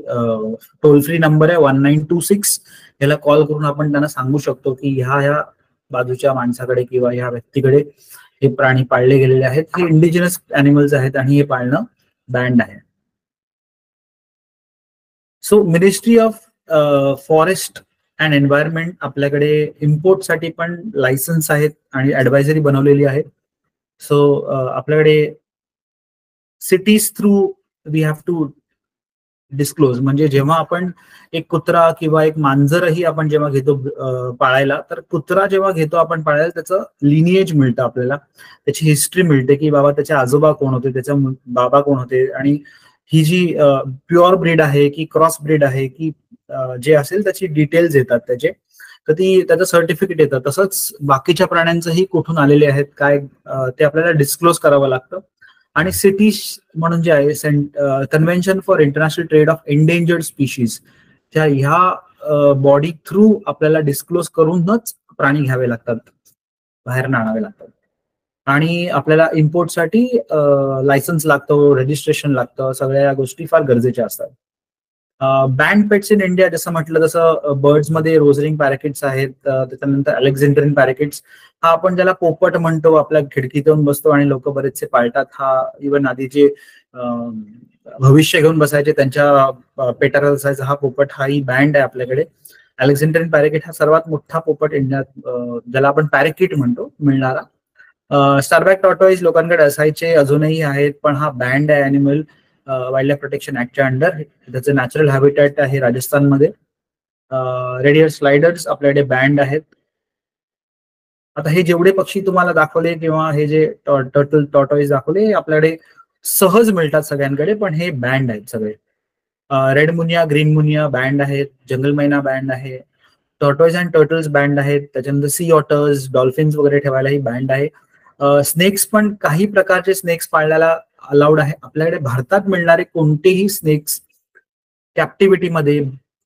टोल फ्री नंबर आहे 1926, याला कॉल करून आपण त्यांना सांगू शकतो की ह्या बाजूच्या माणसाकडे किंवा ह्या व्यक्तीकडे हे प्राणी पाळले गेलेले आहेत, हे इंडिजिनस अॅनिमल्स आहेत आणि हे पाळणं बँड आहे. So ministry of forest and environment आपल्याकडे इम्पोर्टसाठी पण लायसन्स आहेत आणि ऍडवायझरी बनवलेली आहे. सो आपल्याकडे CITES through we have to disclose, म्हणजे जेव्हा आपण एक कुत्रा किंवा एक मांजरही आपण जेव्हा घेतो पाळायला, तर कुत्रा जेव्हा घेतो आपण पाळायला त्याचं लिनिएज मिळतं आपल्याला, त्याची हिस्ट्री मिळते की बाबा त्याचे आजोबा कोण होते, त्याचे बाबा कोण होते आणि ही जी प्युअर ब्रीड आहे की क्रॉस ब्रीड आहे की जे असेल त्याची डिटेल्स येतात त्याचे, तर त्याचं सर्टिफिकेट येतं. तसंच बाकीच्या प्राण्यांचंही कुठून आलेले आहेत काय ते आपल्याला डिस्क्लोज करावं लागतं. आणि सिटीज म्हणून जे आहे convention for international trade of endangered species, त्या ह्या बॉडी थ्रू आपल्याला डिस्क्लोज करूनच प्राणी घ्यावे लागतात. बाहेरनं आणावे लागतात. आणि आपल्याला इम्पोर्टसाठी लायसन्स लागतो, रजिस्ट्रेशन लागतं, सगळ्या या गोष्टी फार गरजेच्या असतात. बँड पेट्स इन इंडिया जसं म्हटलं तसं बर्ड्स मध्ये रोझरिंग पॅराकिट्स आहेत, त्याच्यानंतर अलेक्झांड्रियन पॅराकिट्स, हा आपण ज्याला पोपट म्हणतो, आपल्या खिडकीतून बसतो आणि लोक बरेचसे पाळतात. हा इव्हन आधी जे भविष्य घेऊन बसायचे त्यांच्या पेटारा असायचा हा पोपट, हा ही बँड आहे आपल्याकडे. अलेक्झांड्रियन पॅराकिट हा सर्वात मोठा पोपट इंडियात, ज्याला आपण पॅराकिट म्हणतो, मिळणारा. स्टारबॅक टॉर्टॉइज लोकांकडे असायचे, अजूनही आहेत, पण हा बँड आहे अॅनिमल वाईल्ड लाईफ प्रोटेक्शन ऍक्टच्या अंडर. त्याचं नॅचरल हॅबिटॅट आहे राजस्थानमध्ये. रेडियल स्लायडर्स आपल्याकडे बँड आहेत. आता हे जेवढे पक्षी तुम्हाला दाखवले किंवा हे जे टॉर्टॉइज दाखवले आपल्याकडे सहज मिळतात सगळ्यांकडे, पण हे बँड आहेत सगळे. Red Muniya, green Muniya band आहेत, जंगल मैना बँड आहे, टॉर्टॉइज अँड टर्टल्स बँड आहेत, त्याच्यानंतर सी ऑटर्स, डॉल्फिन्स वगैरे ठेवायलाही बँड आहे. स्नेक्स पण काही प्रकारचे स्नेक्स पाळण्याला अलाउड आहे. आपल्याकडे भारतात मिळणारे कोणतेही स्नेक्स कॅप्टिव्हिटीमध्ये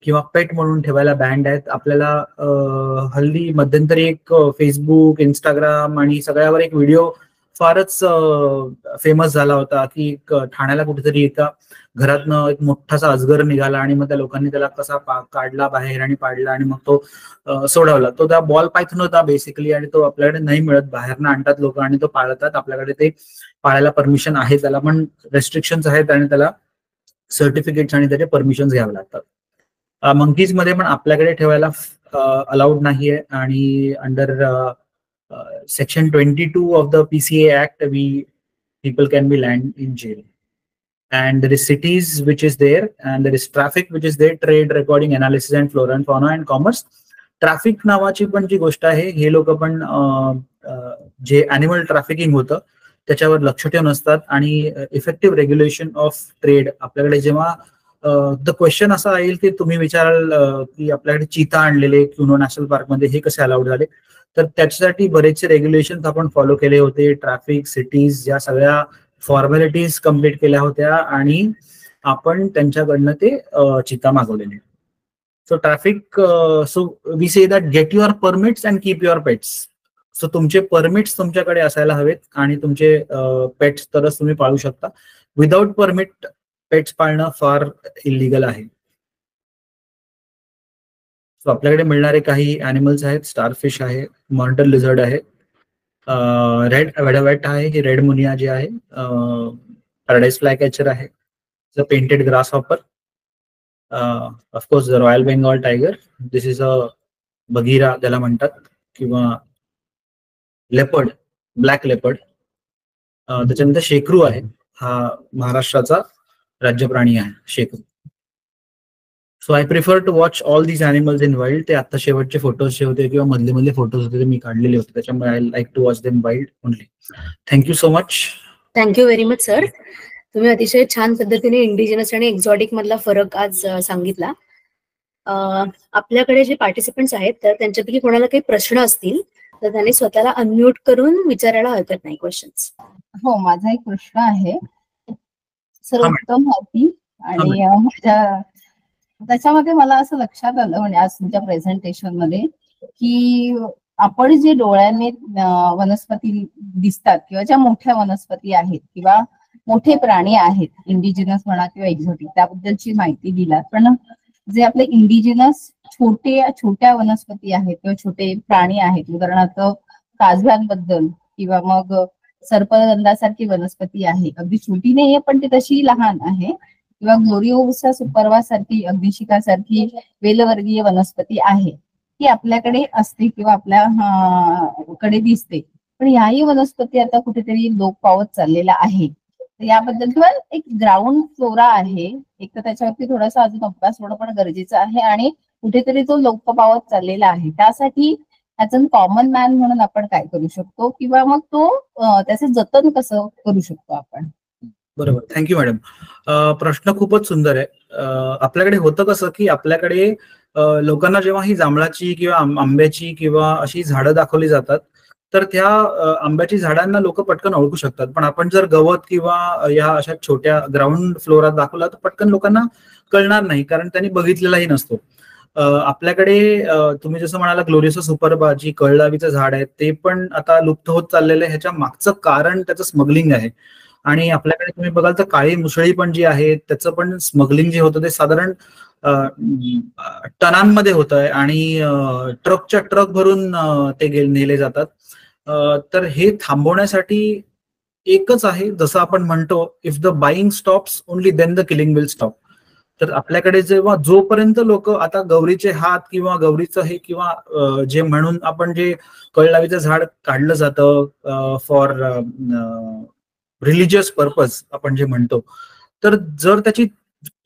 किंवा पेट म्हणून ठेवायला बँड आहेत. आपल्याला हल्ली मध्यंतरी एक फेसबुक, इंस्टाग्राम आणि सगळ्यावर एक व्हिडिओ फारच फेमस झाला होता की ठाण्याला कुठेतरी एका घरातनं एक मोठासा अजगर निघाला आणि मग त्या लोकांनी त्याला कसा काढला बाहेर आणि पाडला आणि मग तो सोडवला. तो त्या बॉल पायथन होता बेसिकली, आणि तो आपल्याकडे नाही मिळत, बाहेरनं आणतात लोक आणि तो पाळतात. आपल्याकडे ते पाळायला परमिशन आहे, त्याला पण रेस्ट्रिक्शन्स आहेत आणि त्याला सर्टिफिकेट्स आणि त्याचे परमिशन घ्यावे लागतात. मंकीज मध्ये पण आपल्याकडे ठेवायला अलाउड नाहीये, आणि under section 22 of the PCA Act, people can be land in jail. And there is cities which is there, and there is traffic which is there, trade, recording, analysis and flora and fauna and commerce. Traffic नावाची पण जी गोष्ट आहे, हे लोक पण जे animal trafficking होतं त्याच्यावर लक्ष ठेवून असतात. आणि इफेक्टिव्ह रेग्युलेशन ऑफ ट्रेड आपल्याकडे जेव्हा द क्वेश्चन असा येईल की तुम्ही विचाराल की आपल्याकडे चीता आणलेले क्युनो नॅशनल पार्कमध्ये हे कसे अलाउड झाले, तर त्याच्यासाठी बरेचसे रेग्युलेशन आपण फॉलो केले होते. ट्रॅफिक, सिटीज या सगळ्या फॉर्मॅलिटीज कम्प्लीट केल्या होत्या आणि आपण त्यांच्याकडनं ते चिता मागवलेले. So traffic, so we say that get your permits and keep your pets. So तुमचे परमिट्स तुमच्याकडे असायला हवेत आणि तुमचे पेट्स तरच तुम्ही पाळू शकता. विदाउट परमिट पेट्स पाळणं फार इलिगल आहे. सो आपल्याकडे मिळणारे काही अॅनिमल्स आहेत, स्टारफिश आहे, मॉनिटर लिझर्ड आहे, रेड वेडावॅट आहे, ही रेड मुनिया जी आहे, पॅराडाइज फ्लाय कॅचर आहे, painted grass hopper, of course royal Bengal tiger, this is अ बगीरा ज्याला म्हणतात, किंवा लेपर्ड, ब्लॅक लेपर्ड. त्याच्यानंतर शेकरू आहे, हा महाराष्ट्राचा राज्य प्राणी आहे शेकरू. So I prefer to watch all these animals in wild. ते आता शेवटचे फोटोज जे होते किंवा मधले फोटोज होते ते मी काढलेले होते, त्याच्यामुळे I like to watch them wild only. Thank you so much. Thank you very much sir. तुम्ही अतिशय छान पद्धतीने इंडिजिनस आणि एक्झॉटिक मधला फरक आज सांगितला. आपल्याकडे जे पार्टिसिपंट्स आहेत तर त्यांच्यापैकी कोणाला काही प्रश्न असतील तर त्यांनी स्वतःला अनम्यूट करून विचारायला हरकत नाही क्वेश्चन्स. हो, माझा एक प्रश्न आहे. सर्वोत्तम माहिती आणि माझ्या त्याच्यामध्ये मला असं लक्षात आलं म्हणजे आज तुमच्या प्रेझेंटेशन मध्ये की आपण जे डोळ्याने वनस्पती दिसतात किंवा ज्या मोठ्या वनस्पती आहेत किंवा मोठे प्राणी आहेत, इंडिजिनस म्हणा किंवा एक्झॉटिक, त्याबद्दलची माहिती दिलात. पण जे आपले इंडिजिनस छोट्या वनस्पती आहेत किंवा छोटे प्राणी आहेत, उदाहरणार्थ काजव्यांबद्दल किंवा मग सर्पगंधासारखी वनस्पती आहे, अगदी छोटी नाहीये पण ती तशी लहान आहे, किंवा ग्लोरिओसा सुपरवा सारखी अग्निशिखासारखी वेलवर्गीय वनस्पती आहे, ती आपल्याकडे असते किंवा आपल्याकडे दिसते. पण याही वनस्पती आता कुठेतरी लोप पावत चाललेला आहे. तर याबद्दल किंवा एक ग्राउंड फ्लोरा आहे, एक तर त्याच्यावरती थोडासा अजून अभ्यास होणं पण गरजेचं आहे आणि कुठेतरी तो लोप पावत चाललेला आहे. त्यासाठी ऍज अ कॉमन मॅन म्हणून आपण काय करू शकतो किंवा मग तो त्याचे जतन कसं करू शकतो आपण? बरोबर, थँक्यू मॅडम. प्रश्न खूपच सुंदर आहे. आपल्याकडे होतं कसं की आपल्याकडे लोकांना जेव्हा ही जांभळाची किंवा आंब्याची किंवा अशी झाडं दाखवली जातात तर त्या आंब्याची झाडांना लोक पटकन ओळखू शकतात. पण आपण जर गवत किंवा या अशा छोट्या ग्राउंड फ्लोरात दाखवला तर पटकन लोकांना कळणार नाही, कारण त्यांनी बघितलेलाही नसतो. आपल्याकडे तुम्ही जसं म्हणाला ग्लोरियस सुपरबा जी कळलावीचं झाड आहे ते पण आता लुप्त होत चाललेलं आहे. ह्याच्या मागचं कारण त्याचं स्मगलिंग आहे. आणि आपल्याकडे तुम्ही बघाल तर काळी मुसळी पण जी आहे त्याचं पण स्मगलिंग जे होतं ते साधारण टनांमध्ये होत आहे आणि ट्रकच्या ट्रक भरून ते नेले जातात. तर हे थांबवण्यासाठी एकच आहे, जसं आपण म्हणतो if the buying stops only then the killing will stop. तर आपल्याकडे जेव्हा जोपर्यंत लोक आता गौरीचे हात किंवा गौरीचं हे किंवा जे म्हणून आपण जे कळलावीचं झाड काढलं जातं फॉर रिलिजियस पर्पज आपण जे म्हणतो, तर जर त्याची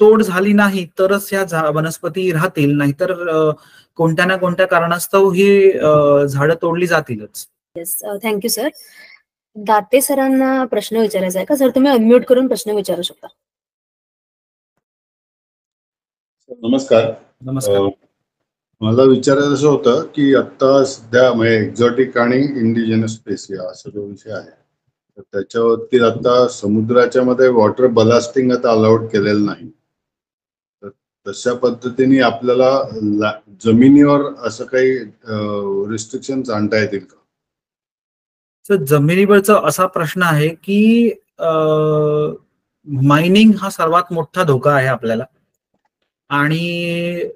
तोड झाली नाही तरच ह्या वनस्पती राहतील, नाहीतर कोणत्या ना कोणत्या कारणास्तव ही झाडं तोडली जातीलच. Yes, thank you sir. दाते सरांना प्रश्न विचारायचा आहे का सर? तुम्ही अनम्यूट करून प्रश्न विचारू शकता. नमस्कार. नमस्कार. मला विचारायचं असं होतं की आता सध्या म्हणजे एक्झॉटिक आणि इंडिजिनस स्पेसिस असा जो विषय आहे तर त्याच्यावरती आता समुद्राच्या मध्ये वॉटर बलास्टिंग आता अलाउड केलेलं नाही, तर तशा पद्धतीने आपल्याला जमिनीवर असं काही रिस्ट्रिक्शन आणता येतील का? तर जमिनीवरचा असा प्रश्न आहे की मायनिंग हा सर्वात मोठा धोका आहे आपल्याला, आणि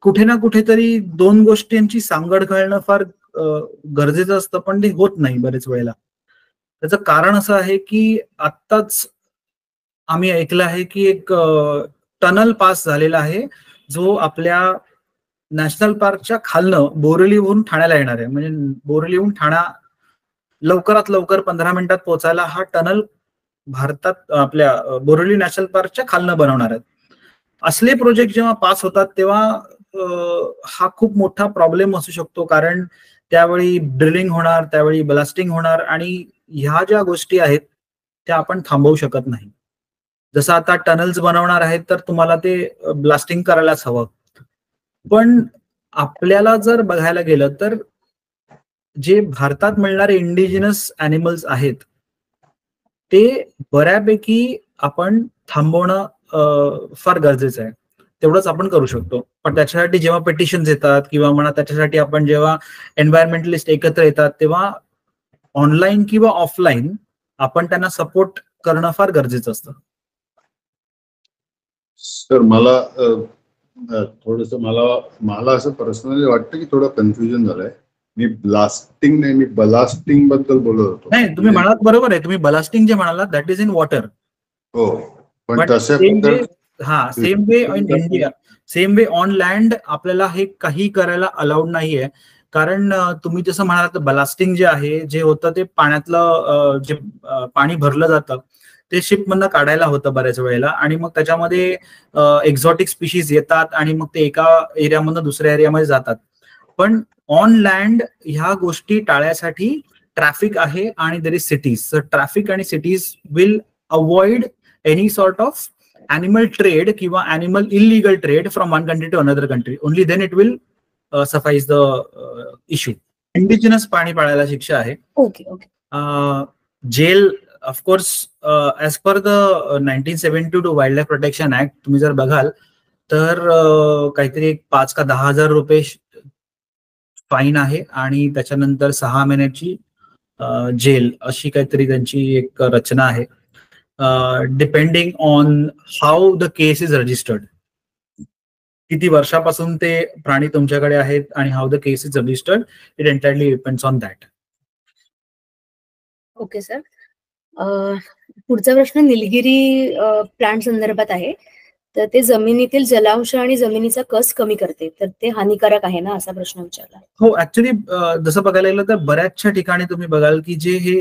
कुठे ना कुठेतरी दोन गोष्टींची सांगड घालणं फार गरजेचं असतं, पण ते होत नाही बरेच वेळेला. त्याचं कारण असं आहे की आत्ताच आम्ही ऐकलं आहे की एक टनल पास झालेला आहे जो आपल्या नॅशनल पार्कच्या खालनं बोरिवलीहून ठाण्याला येणार आहे. म्हणजे बोरिवलीहून ठाणा लवकरात लवकर 15 मिनिटात पोहोचायला हा टनल भारतात आपल्या बोरिवली नॅशनल पार्कच्या खालनं बनवणार आहेत. असले प्रोजेक्ट जेव्हा पास होतात तेव्हा हा खूप मोठा प्रॉब्लेम असू शकतो, कारण त्यावेळी ड्रिलिंग होणार, त्यावेळी ब्लास्टिंग होणार, आणि ह्या ज्या गोष्टी आहेत त्या आपण थांबवू शकत नाही. जसं आता टनल्स बनवणार आहेत तर तुम्हाला ते ब्लास्टिंग करायलाच हवं. पण आपल्याला जर बघायला गेलं तर जे भारतात मिळणारे इंडिजिनस ॲनिमल्स आहेत ते बऱ्यापैकी आपण थांबवणं फार गरजेचं आहे. तेवढंच आपण करू शकतो. पण त्याच्यासाठी जेव्हा पेटिशन्स येतात किंवा म्हणा त्याच्यासाठी आपण जेव्हा एन्व्हायरमेंटलिस्ट एकत्र येतात तेव्हा ऑनलाईन किंवा ऑफलाईन आपण त्यांना सपोर्ट करणं फार गरजेचं असतं. सर मला थोडस मला असं पर्सनली वाटतं की थोडं कन्फ्युजन झालंय. मी ब्लास्टिंग नाही, मी बलास्टिंग बद्दल बोलत होतो. नाही, तुम्ही म्हणालात बरोबर आहे. तुम्ही बलास्टिंग जे म्हणालात दॅट इज इन वॉटर. हो, पण same way in India, same way on land आपल्याला हे काही करायला अलाउड नाहीये. कारण तुम्ही जसं म्हणालात बलास्टिंग जे आहे, जे होतं ते पाण्यातलं जे पाणी भरलं जातं ते शिप मधनं काढायला होतं बऱ्याच वेळेला, आणि मग त्याच्यामध्ये एक्झॉटिक स्पीशीज येतात आणि मग ते एका एरियामधनं दुसऱ्या एरियामध्ये जातात. पण ऑन लँड ह्या गोष्टी टाळण्यासाठी ट्रॅफिक आहे आणि देर इज सिटीज. तर ट्रॅफिक आणि cities will avoid any sort of animal trade किंवा animal illegal trade from one country to another country. Only then it will suffice the issue. Indigenous पाणी पाळायला शिक्षा आहे. Okay okay. Jail of course as per the 1972 wild life protection act तुम्ही जर बघाल तर काहीतरी 5 का 10,000 रुपये फाईन आहे आणि त्याच्यानंतर 6 महिन्याची जेल अशी काहीतरी त्यांची एक रचना आहे. Depending on how the case is registered, किती वर्षापासून ते प्राणी तुमच्याकडे आहेत आणि how the case is registered, it entirely depends on that. Okay sir. पुढचा प्रश्न निलगिरी प्लांट संदर्भात आहे. तर ते जमिनीतील जलांश आणि जमिनीचा कस कमी करते, तर ते हानिकारक आहे ना, असा प्रश्न विचारला. हो, ऍक्च्युली जसं बघायला गेलं तर बऱ्याचशा ठिकाणी तुम्ही बघाल की जे हे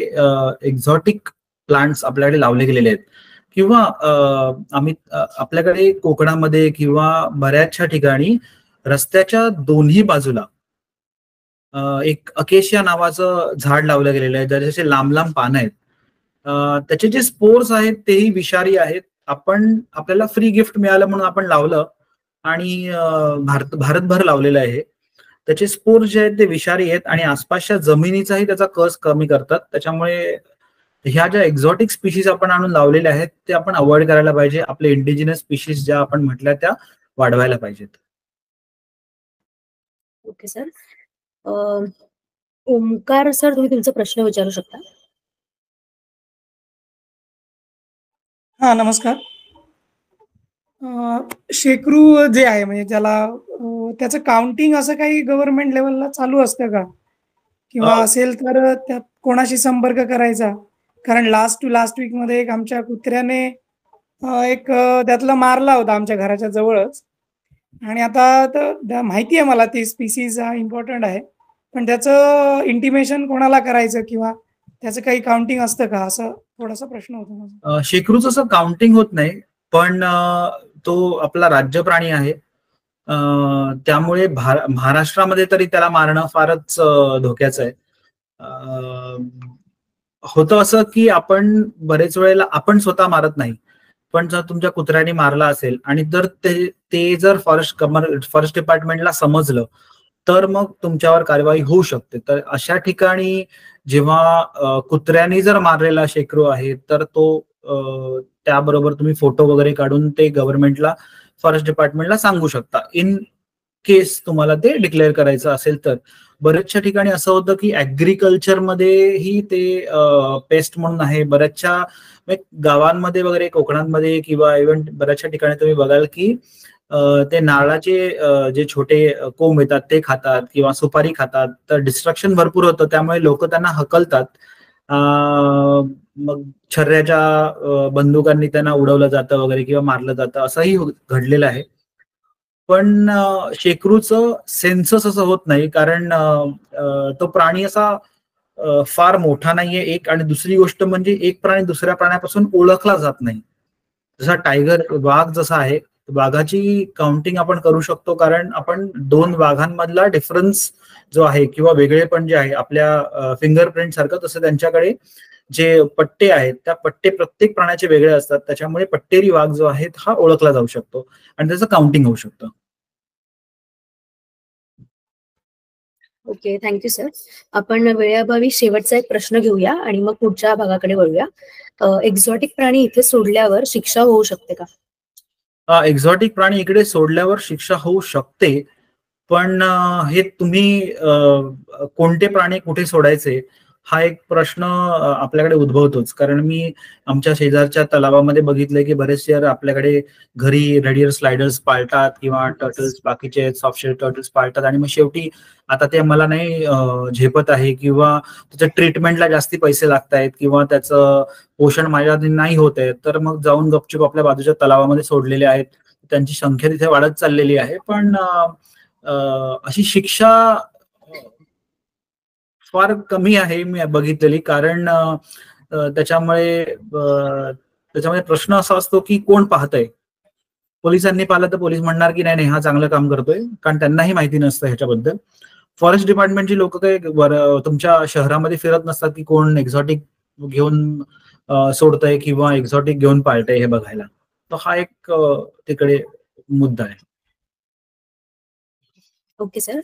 एक्झॉटिक प्लांट्स आपल्याकडे लावले गेलेले आहेत किंवा आम्ही आपल्याकडे कोकणामध्ये किंवा बऱ्याचशा ठिकाणी रस्त्याच्या दोन्ही बाजूला एक अकेशिया नावाचं झाड लावलं गेलेलं आहे, ज्याचे लांब लांब पानं आहेत. त्याचे जे स्पोर्स आहेत तेही विषारी आहेत. आपल्याला फ्री गिफ्ट मिळालं म्हणून आपण लावलं आणि भारतभर लावलेलं आहे. त्याचे स्पोर्स जे आहेत ते विषारी आहेत आणि आसपासच्या जमिनीचाही त्याचा कस कमी करतात. त्याच्यामुळे ह्या ज्या एक्झॉटिक स्पीशीज आपण आणून लावलेल्या आहेत ते आपण अवॉइड करायला पाहिजे. आपले इंडिजिनस स्पीशीज ज्या आपण म्हटल्या त्या वाढवायला पाहिजेत. Okay sir. ओमकार सर, तुम्ही तुमचा प्रश्न विचारू शकता. हा, नमस्कार. शेकरू जे आहे म्हणजे त्याला त्याचं काउंटिंग असं काही गव्हर्नमेंट लेवलला चालू असतं का, किंवा असेल तर त्यात कोणाशी संपर्क करायचा? कारण लास्ट वीक मध्ये एक आमच्या कुत्र्याने एक त्यातला मारला होता आमच्या घराच्या जवळच. आणि आता माहिती आहे मला ती स्पीसीज हा इम्पॉर्टंट आहे, पण त्याचं इंटिमेशन कोणाला करायचं किंवा त्याचं काही काउंटिंग असतं का, असं थोडासा प्रश्न होता माझा. शेकरूचं असं काउंटिंग होत नाही, पण तो आपला राज्य प्राणी आहे. त्यामुळे महाराष्ट्रामध्ये तरी त्याला मारणं फारच धोक्याचं आहे. होतं असं की आपण बरेच वेळेला आपण स्वतः मारत नाही, पण जर तुमच्या कुत्र्याने मारला असेल आणि जर ते जर फॉरेस्ट डिपार्टमेंटला समजलं तर मग तुमच्यावर कारवाई होऊ शकते. तर अशा ठिकाणी जेव्हा कुत्र्याने जर मारलेला शेकरू आहे तर तो त्याबरोबर तुम्ही फोटो वगैरे काढून ते गव्हर्नमेंटला, फॉरेस्ट डिपार्टमेंटला सांगू शकता, इन केस तुम्हाला ते डिक्लेअर करायचं असेल तर. बऱ्याचशा ठिकाणी असं होतं की ऍग्रिकल्चरमध्येही ते पेस्ट म्हणून आहे. बऱ्याचशा गावांमध्ये वगैरे, कोकणांमध्ये किंवा इव्हन बऱ्याचशा ठिकाणी तुम्ही बघाल की ते नारळाचे जे छोटे कोंब येतात ते खातात किंवा सुपारी खातात. तर डिस्ट्रक्शन भरपूर होतं, त्यामुळे लोक त्यांना हकलतात. मग छर्ऱ्याच्या बंदुकांनी त्यांना उडवलं जातं वगैरे किंवा मारलं जातं, असंही घडलेलं आहे. पण शेकरूचं सेन्सस असं होत नाही, कारण तो प्राणी असा फार मोठा नाहीये एक, आणि दुसरी गोष्ट म्हणजे एक प्राणी दुसऱ्या प्राण्यापासून ओळखला जात नाही. जसा टायगर, वाघ जसा आहे, वाघाची काउंटिंग आपण करू शकतो, कारण आपण दोन वाघांमधला डिफरन्स जो आहे किंवा वेगळेपण जे आहे आपल्या फिंगरप्रिंट सारखं, तसं त्यांच्याकडे जे पट्टे आहेत त्या पट्टे प्रत्येक प्राण्याचे वेगळे असतात. त्याच्यामुळे पट्टेरी वाघ जो आहे हा ओळखला जाऊ शकतो आणि त्याचं काउंटिंग होऊ शकतं. Okay, thank you sir. आपण वेळेअभावी शेवटचा एक प्रश्न घेऊया आणि मग पुढच्या भागाकडे वळूया. एक्झॉटिक प्राणी इथे सोडल्यावर शिक्षा होऊ शकते का? एक्झॉटिक प्राणी इकडे सोडल्यावर शिक्षा होऊ शकते, पण हे तुम्ही कोणते प्राणी कुठे सोडायचे हा एक प्रश्न आपल्याकडे उद्भवतोच. कारण मी आमच्या शेजारच्या तलावामध्ये बघितलंय की बरेचसे आपल्याकडे घरी रेडियर स्लायडर्स पाळतात किंवा टर्टल्स, बाकीचे सॉफ्टशेल टर्टल्स पाळतात, आणि मग शेवटी आता ते मला नाही झेपत आहे किंवा त्याच्या ट्रीटमेंटला जास्ती पैसे लागत आहेत किंवा त्याचं पोषण माझ्या नाही होत आहे, तर मग जाऊन गपचूप आपल्या बाजूच्या तलावामध्ये सोडलेले आहेत. त्यांची संख्या तिथे वाढत चाललेली आहे. पण अशी शिक्षा फार कमी आहे मी बघितलेली, कारण त्याच्यामुळे प्रश्न असा असतो की कोण पाहतंय. पोलिसांनी पाहिलं तर पोलीस म्हणणार की नाही हा चांगलं काम करतोय, कारण त्यांनाही माहिती नसतं ह्याच्याबद्दल. फॉरेस्ट डिपार्टमेंटची लोक काही तुमच्या शहरामध्ये फिरत नसतात की कोण एक्झॉटिक घेऊन सोडतंय किंवा एक्झॉटिक घेऊन पाळतंय हे बघायला. तर हा एक तिकडे मुद्दा आहे. Okay sir.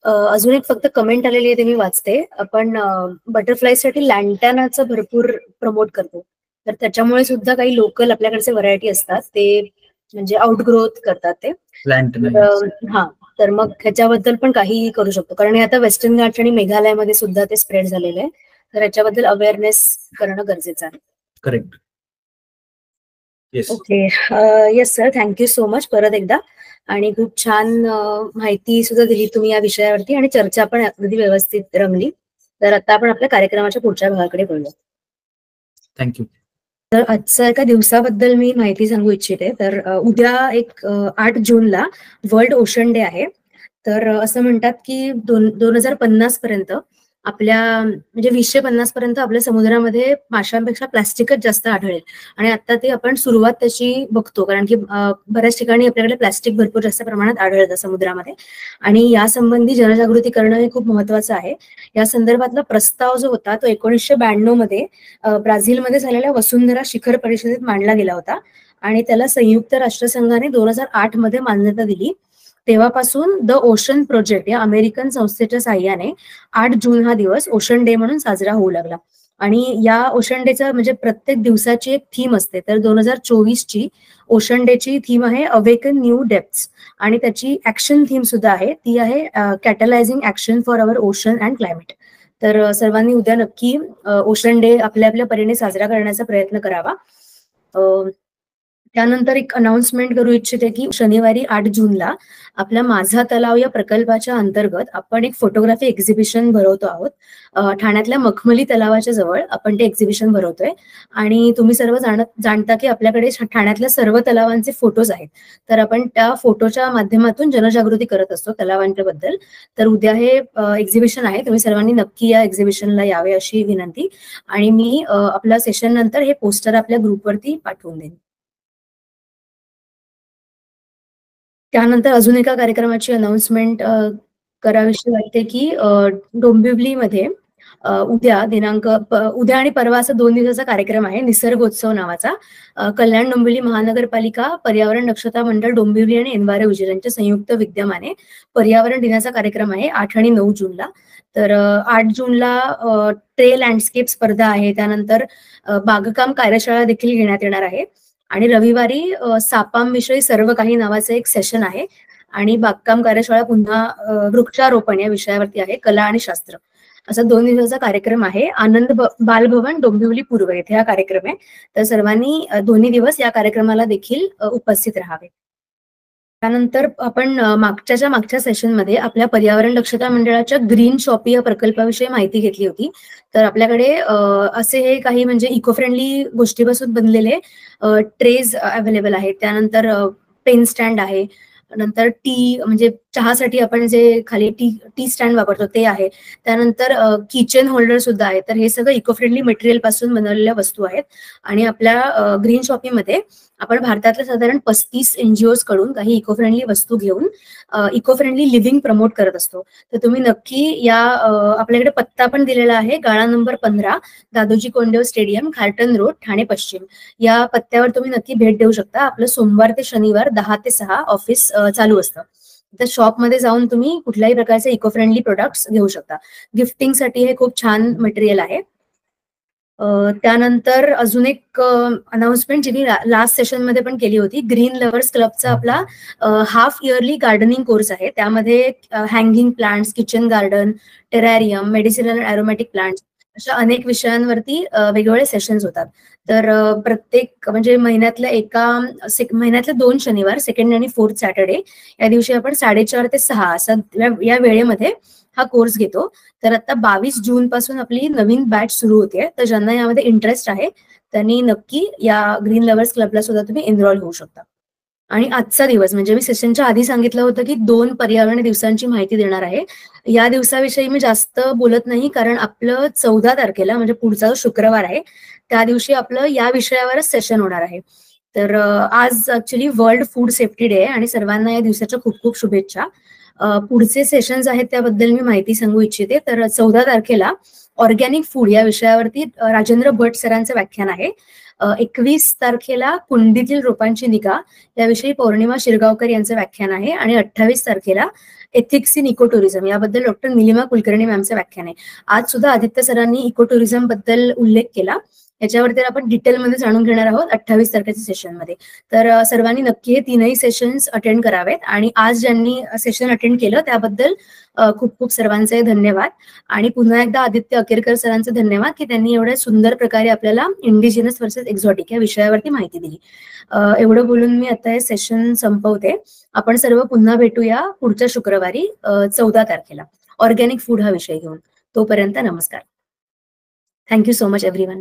अजून एक फक्त कमेंट आलेली आहे, ते मी वाचते. आपण बटरफ्लायसाठी लँटॅनाचं भरपूर प्रमोट करतो, तर त्याच्यामुळे सुद्धा काही लोकल आपल्याकडचे व्हरायटी असतात ते म्हणजे आउटग्रोथ करतात ते. हा, तर मग ह्याच्याबद्दल पण काही करू शकतो, कारण हे आता वेस्टर्न घाट्स आणि मेघालयामध्ये सुद्धा ते स्प्रेड झालेलं आहे. तर याच्याबद्दल अवेअरनेस करणं गरजेचं आहे. Correct. Okay, yes sir, thank you so much परत एकदा. आणि खूप छान माहिती सुद्धा दिली तुम्ही या विषयावरती, आणि चर्चा पण अगदी व्यवस्थित रंगली. तर आता आपण आपल्या कार्यक्रमाच्या पुढच्या भागाकडे बोलूया. थँक्यू. तर आजच्या एका दिवसाबद्दल मी माहिती सांगू इच्छिते. तर उद्या 8 जूनला वर्ल्ड ओशन डे आहे. तर असं म्हणतात की 2050 पर्यंत आपल्या म्हणजे 2050 पर्यंत आपल्या समुद्रामध्ये माशांपेक्षा प्लास्टिकच जास्त आढळेल. आणि आता ते आपण सुरुवात त्याची बघतो, कारण की बऱ्याच ठिकाणी आपल्याकडे प्लास्टिक भरपूर जास्त प्रमाणात आढळतं समुद्रामध्ये, आणि यासंबंधी जनजागृती करणं हे खूप महत्वाचं आहे. या संदर्भातला प्रस्ताव जो होता तो 1992 मध्ये ब्राझीलमध्ये झालेल्या वसुंधरा शिखर परिषदेत मांडला गेला होता, आणि त्याला संयुक्त राष्ट्रसंघाने 2008 मध्ये मान्यता दिली. तेव्हापासून द ओशन प्रोजेक्ट या अमेरिकन संस्थेच्या साहाय्याने 8 जून हा दिवस ओशन डे म्हणून साजरा होऊ लागला. आणि या ओशन डेचं म्हणजे प्रत्येक दिवसाची एक थीम असते. तर 2024ची ओशन डेची थीम आहे अवेकन न्यू डेप्थ्स आणि त्याची ऍक्शन थीम सुद्धा आहे, ती आहे catalysing action for our ocean and climate. तर सर्वांनी उद्या नक्की ओशन डे आपल्या आपल्या परीने साजरा करण्याचा प्रयत्न करावा. त्यानंतर एक अनाउन्समेंट करू इच्छिते की शनिवारी 8 जूनला आपल्या माझा तलाव या प्रकल्पाच्या अंतर्गत आपण एक फोटोग्राफी एक्झिबिशन भरवतो आहोत. ठाण्यातल्या मखमली तलावाच्या जवळ आपण ते एक्झिबिशन भरवतोय आणि तुम्ही सर्व जाणता की आपल्याकडे ठाण्यातल्या सर्व तलावांचे फोटोज आहेत. तर आपण त्या फोटोच्या माध्यमातून जनजागृती करत असतो तलावांच्या बद्दल. तर उद्या हे एक्झिबिशन आहे, तुम्ही सर्वांनी नक्की या एक्झिबिशनला यावे अशी विनंती. आणि मी आपल्या सेशन नंतर हे पोस्टर आपल्या ग्रुपवरती पाठवून देईन. त्यानंतर अजून एका कार्यक्रमाची अनाउन्समेंट करावीशी वाटते की डोंबिवलीमध्ये उद्या उद्या आणि परवा असा 2 दिवसाचा कार्यक्रम आहे निसर्गोत्सव नावाचा. कल्याण डोंबिवली महानगरपालिका, पर्यावरण दक्षता मंडळ डोंबिवली आणि एन्व्हायरो विजन यांच्या संयुक्त विद्यमाने पर्यावरण दिनाचा कार्यक्रम आहे 8 आणि 9 जूनला. तर 8 जूनला ट्रे लँडस्केप स्पर्धा आहे, त्यानंतर बागकाम कार्यशाळा देखील घेण्यात येणार आहे आणि रविवारी सापांविषयी सर्व काही नावाचं एक सेशन आहे आणि बागकाम कार्यशाळा पुन्हा वृक्षारोपण या विषयावरती आहे, कला आणि शास्त्र असा 2 दिवसाचा कार्यक्रम आहे. आनंद बालभवन डोंबिवली पूर्व येथे हा कार्यक्रम आहे. तर सर्वांनी दोन्ही दिवस या कार्यक्रमाला देखील उपस्थित राहावे. त्यानंतर आपण मागच्या सेशनमध्ये आपल्या पर्यावरण दक्षता मंडळाच्या ग्रीन शॉपी या प्रकल्पाविषयी माहिती घेतली होती. तर आपल्याकडे असे हे काही म्हणजे इको फ्रेंडली गोष्टीपासून बनलेले ट्रेज अवेलेबल आहेत. त्यानंतर पेन स्टँड आहे, नंतर टी म्हणजे चहासाठी आपण जे खाली टी स्टँड वापरतो ते आहे, त्यानंतर किचन होल्डर सुद्धा आहे. तर हे सगळं इको फ्रेंडली मटेरियल पासून बनवलेल्या वस्तू आहेत आणि आपल्या ग्रीन शॉपिंगमध्ये आपण भारतातल्या साधारण 35 NGOs कडून काही इको फ्रेंडली वस्तू घेऊन इको फ्रेंडली लिव्हिंग प्रमोट करत असतो. तर तुम्ही नक्की या आपल्याकडे पत्ता पण दिलेला आहे, गाळा number 15 Dadoji Konddev stadium, Khartan road, Thane पश्चिम या पत्त्यावर तुम्ही नक्की भेट देऊ शकता. आपलं सोमवार ते शनिवार 10 ते 6 ऑफिस चालू असतं. तर शॉपमध्ये जाऊन तुम्ही कुठल्याही प्रकारचे इको फ्रेंडली प्रोडक्ट्स घेऊ शकता. गिफ्टिंगसाठी हे खूप छान मटेरियल आहे. त्यानंतर अजून एक अनाउन्समेंट जी मी लास्ट सेशन मध्ये पण केली होती, ग्रीन लव्हर्स क्लबचा आपला हाफ इयरली गार्डनिंग कोर्स आहे. त्यामध्ये hanging plants, kitchen garden, terrarium, medicinal aromatic plants अशा अनेक विषयांवरती वेगवेगळे सेशन्स होतात. तर प्रत्येक म्हणजे महिन्यातल्या 2 शनिवार, 2nd आणि 4th सॅटर्डे या दिवशी आपण 4:30 ते 6 असं या वेळेमध्ये हा कोर्स घेतो. तर आता 22 जून पासून आपली नवीन बॅच सुरू होते. तर ज्यांना यामध्ये इंटरेस्ट आहे त्यांनी नक्की या ग्रीन लव्हर्स क्लबला सुद्धा तुम्ही एनरोल होऊ शकता. आणि आजचा दिवस म्हणजे मी सेशनच्या आधी सांगितलं होतं की 2 पर्यावरण दिवसांची माहिती देणार आहे. या दिवसाविषयी मी जास्त बोलत नाही कारण आपलं 14 तारखेला म्हणजे पुढचा जो शुक्रवार आहे त्या दिवशी आपलं या विषयावरच सेशन होणार आहे. तर आज actually world food safety day आहे आणि सर्वांना या दिवसाच्या खूप खूप शुभेच्छा. पुढचे सेशन्स आहेत त्याबद्दल मी माहिती सांगू इच्छिते. तर 14 तारखेला ऑर्गॅनिक फूड या विषयावरती राजेंद्र भट सरांचं व्याख्यान आहे. 21 तारखेला कुंडीतील रोपांची निगा याविषयी पौर्णिमा शिरगावकर यांचं व्याख्यान आहे आणि 28 तारखेला एथिक्स इन इको टुरिझम याबद्दल डॉक्टर निलिमा कुलकर्णी मॅमचं व्याख्यान आहे. आज सुद्धा आदित्य सरांनी इको टुरिझम बद्दल उल्लेख केला, याच्यावरती आपण डिटेलमध्ये जाणून घेणार आहोत 28 तारखेच्या सेशनमध्ये. तर सर्वांनी नक्की हे 3ही सेशन्स अटेंड करावेत आणि आज ज्यांनी सेशन अटेंड केलं त्याबद्दल खूप खूप सर्वांचे धन्यवाद. आणि पुन्हा एकदा आदित्य अकेरकर सरांचे धन्यवाद की त्यांनी एवढ्या सुंदर प्रकारे आपल्याला इंडिजिनस वर्सेस एक्झॉटिक या विषयावरती माहिती दिली. एवढं बोलून मी आता हे सेशन संपवते. आपण सर्व पुन्हा भेटूया पुढच्या शुक्रवारी 14 तारखेला ऑर्गॅनिक फूड हा विषय घेऊन. तोपर्यंत नमस्कार. Thank you so much everyone.